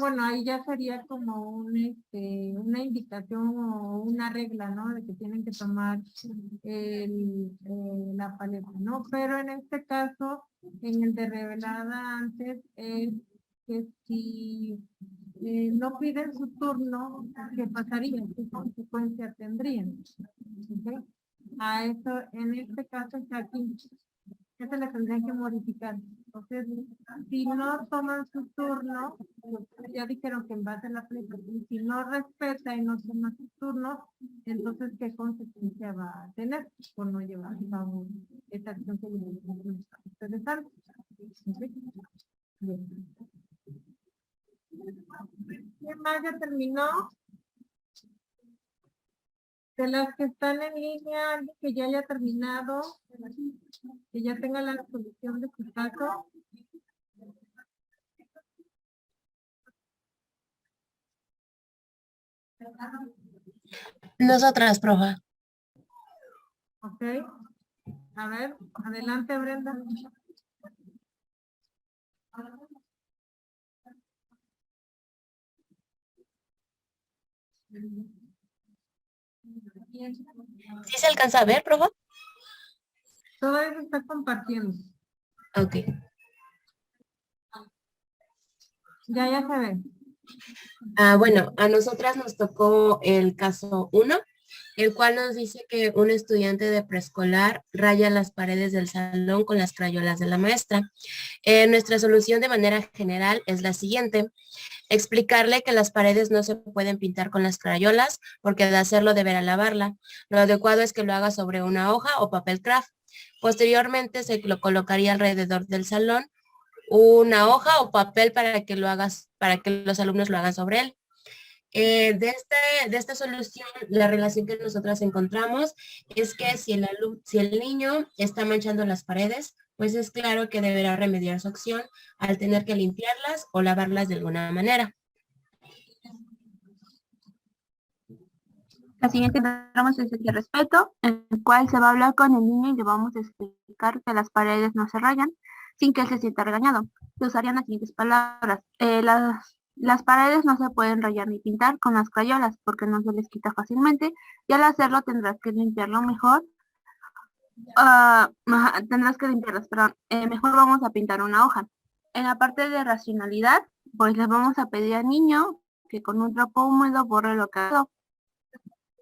Bueno, ahí ya sería como una indicación o una regla, ¿no? De que tienen que tomar la paleta, ¿no? Pero en este caso, en el de revelada antes, es que si no piden su turno, ¿qué pasaría? ¿Qué consecuencia tendrían? ¿Okay? A eso, en este caso, aquí, eso le tendrían que modificar. Entonces, si no toman su turno, ya dijeron que en base a la aplicación, si no respeta y no toma su turno, entonces, ¿qué consecuencia va a tener por no llevar a cabo esta acción que ustedes saben? Bien. ¿Quién más ya terminó? De las que están en línea, alguien que ya haya terminado, que ya tenga la solución de su caso. Nosotras, profa. Ok. A ver, adelante, Brenda. ¿Sí se alcanza a ver, profa? Todavía se está compartiendo. Ok. Ya se ve. Bueno, a nosotras nos tocó el caso 1, el cual nos dice que un estudiante de preescolar raya las paredes del salón con las crayolas de la maestra. Nuestra solución de manera general es la siguiente: explicarle que las paredes no se pueden pintar con las crayolas porque de hacerlo deberá lavarla. Lo adecuado es que lo haga sobre una hoja o papel craft. Posteriormente se lo colocaría alrededor del salón una hoja o papel para que los alumnos lo hagan sobre él. De esta solución, la relación que nosotras encontramos es que si el niño está manchando las paredes, pues es claro que deberá remediar su acción al tener que limpiarlas o lavarlas de alguna manera. La siguiente entramos es el de respeto, en el cual se va a hablar con el niño y le vamos a explicar que las paredes no se rayan sin que él se sienta regañado. Se usarían las siguientes palabras. Las paredes no se pueden rayar ni pintar con las crayolas porque no se les quita fácilmente y al hacerlo tendrás que limpiarlo mejor. Tendrás que limpiarlas, perdón. Mejor vamos a pintar una hoja. En la parte de racionalidad, pues les vamos a pedir al niño que con un trapo húmedo borre lo que ha hecho.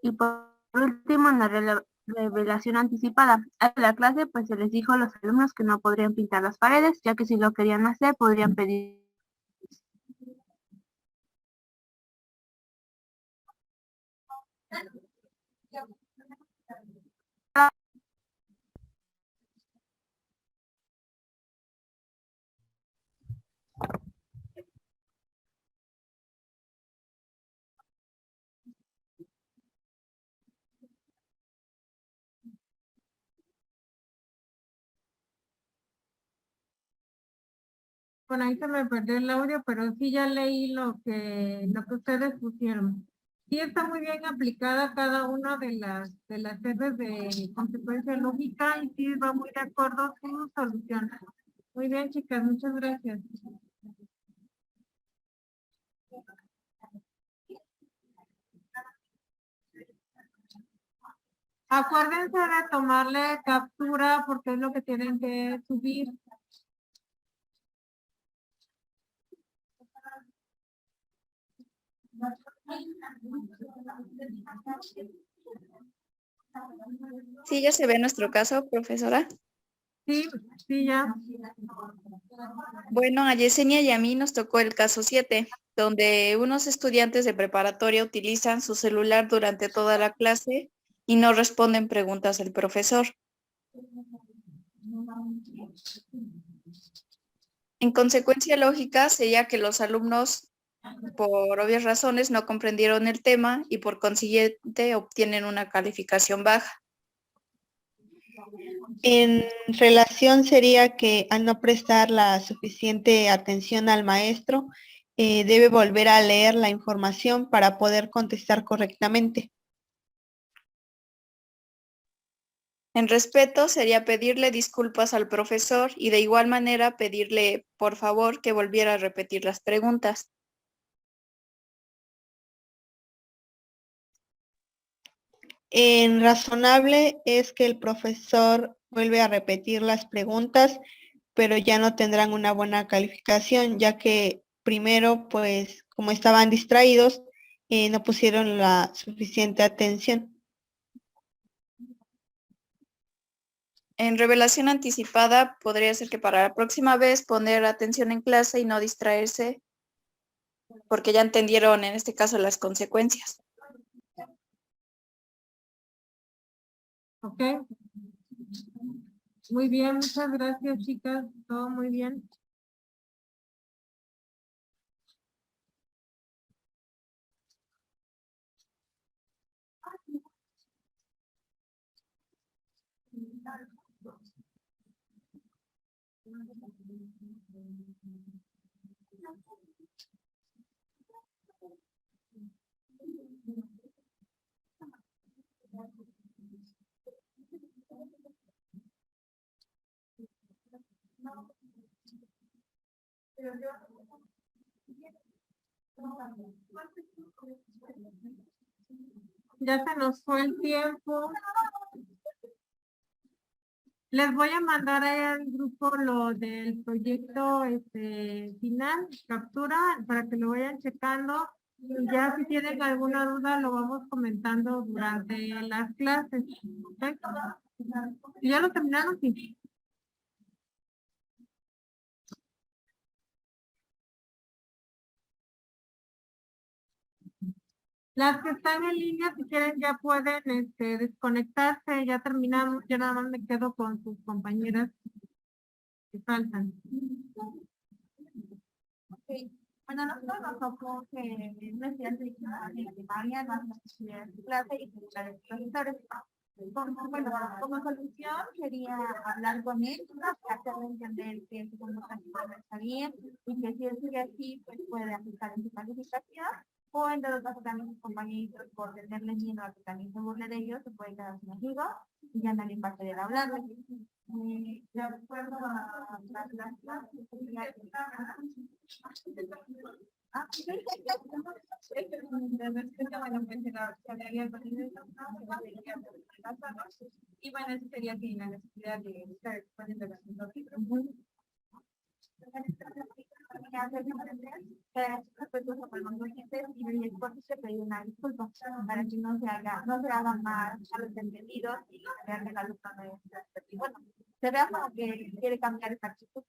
Y por último, en la revelación anticipada. A la clase, pues se les dijo a los alumnos que no podrían pintar las paredes, ya que si lo querían hacer, podrían pedir. Bueno, ahí se me perdió el audio, pero sí ya leí lo que ustedes pusieron. Sí está muy bien aplicada cada una de las sedes de consecuencia lógica y sí va muy de acuerdo su solución. Muy bien, chicas, muchas gracias. Acuérdense de tomarle captura porque es lo que tienen que subir. Sí, ya se ve nuestro caso, profesora. Sí, sí, ya. Bueno, a Yesenia y a mí nos tocó el caso 7, donde unos estudiantes de preparatoria utilizan su celular durante toda la clase y no responden preguntas del profesor. En consecuencia lógica sería que los alumnos, por obvias razones, no comprendieron el tema y por consiguiente obtienen una calificación baja. En relación sería que al no prestar la suficiente atención al maestro, debe volver a leer la información para poder contestar correctamente. En respeto sería pedirle disculpas al profesor y de igual manera pedirle, por favor, que volviera a repetir las preguntas. En razonable es que el profesor vuelve a repetir las preguntas, pero ya no tendrán una buena calificación, ya que primero, pues, como estaban distraídos, no pusieron la suficiente atención. En revelación anticipada podría ser que para la próxima vez poner atención en clase y no distraerse, porque ya entendieron en este caso las consecuencias. Ok. Muy bien, muchas gracias, chicas. Todo muy bien. Ya se nos fue el tiempo. Les voy a mandar ahí al grupo lo del proyecto final, captura, para que lo vayan checando. Y ya si tienen alguna duda lo vamos comentando durante las clases. ¿Ok? ¿Y ya lo terminaron? Sí. Las que están en línea, si quieren, ya pueden desconectarse. Ya terminamos. Ya nada más me quedo con sus compañeras que faltan. Bueno, nosotros nos tocó que una estudiante de primaria más estudiar su clase y preguntar a los profesores. Bueno, como solución sería hablar con él, hacerle entender que su comportamiento está bien y que si él sigue así, pues puede aplicar en su calificación o en todo caso también sus compañeritos por tenerles miedo a que también se burle de ellos, se puede quedar sin amigos y ya nadie va a querer hablarles. De acuerdo a las clases, y bueno, eso sería sin la necesidad de estar poniendo las se pide una disculpa para que no se haga más a los entendidos y vean que el alumno no es, y bueno, se vea como que quiere cambiar esta actitud.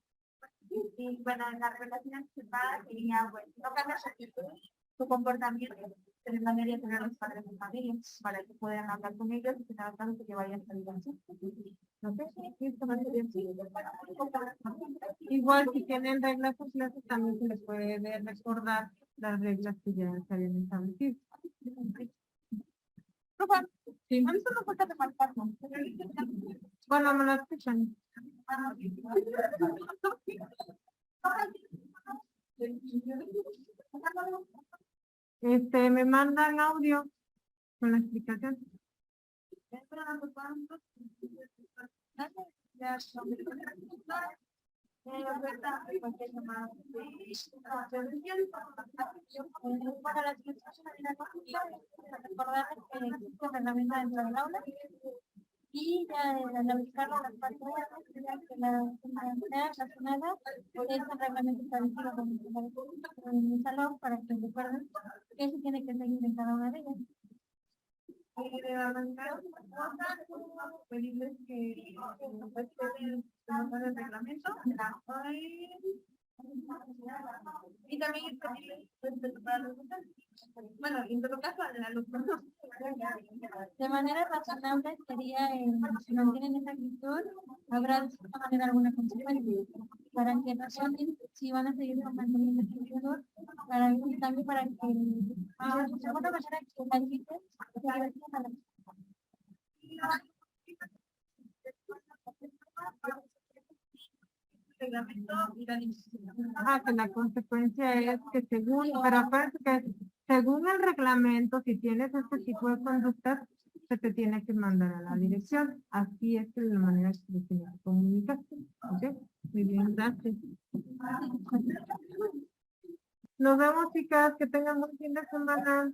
Y bueno, en la relación anticipada sería, bueno, no cambiar su actitud, su comportamiento, de manera de tener a los padres de familia, para que puedan hablar con ellos y que cada caso que vayan a salir así. No sé si esto va a ser así. Igual si tienen reglas o clases también se les puede recordar las reglas que ya se habían establecido. Sí. A mí solo falta de marcar, ¿no? Bueno, me lo escuchan. Me mandan audio con la explicación. Y analizarlo las pantallas que la manera relacionada por ese reglamento establecido con el salón para que recuerden que se tiene que seguir en cada una de ellas. Pedirles que respeten el reglamento y también pedirles respeto para los docentes. Bueno, en todo caso, al alumno. De manera razonable sería, si mantienen esa actitud, habrá de cierta manera alguna consecuencia para que razonen si van a seguir manteniendo esa actitud, y también para que de alguna manera que califiquen Que la consecuencia es que pero acuérdense que según el reglamento, si tienes este tipo de conductas, se te tiene que mandar a la dirección. Así es que de la manera que se tiene que comunicar. ¿Ok? Muy bien, gracias. Nos vemos, chicas, que tengan buen fin de semana.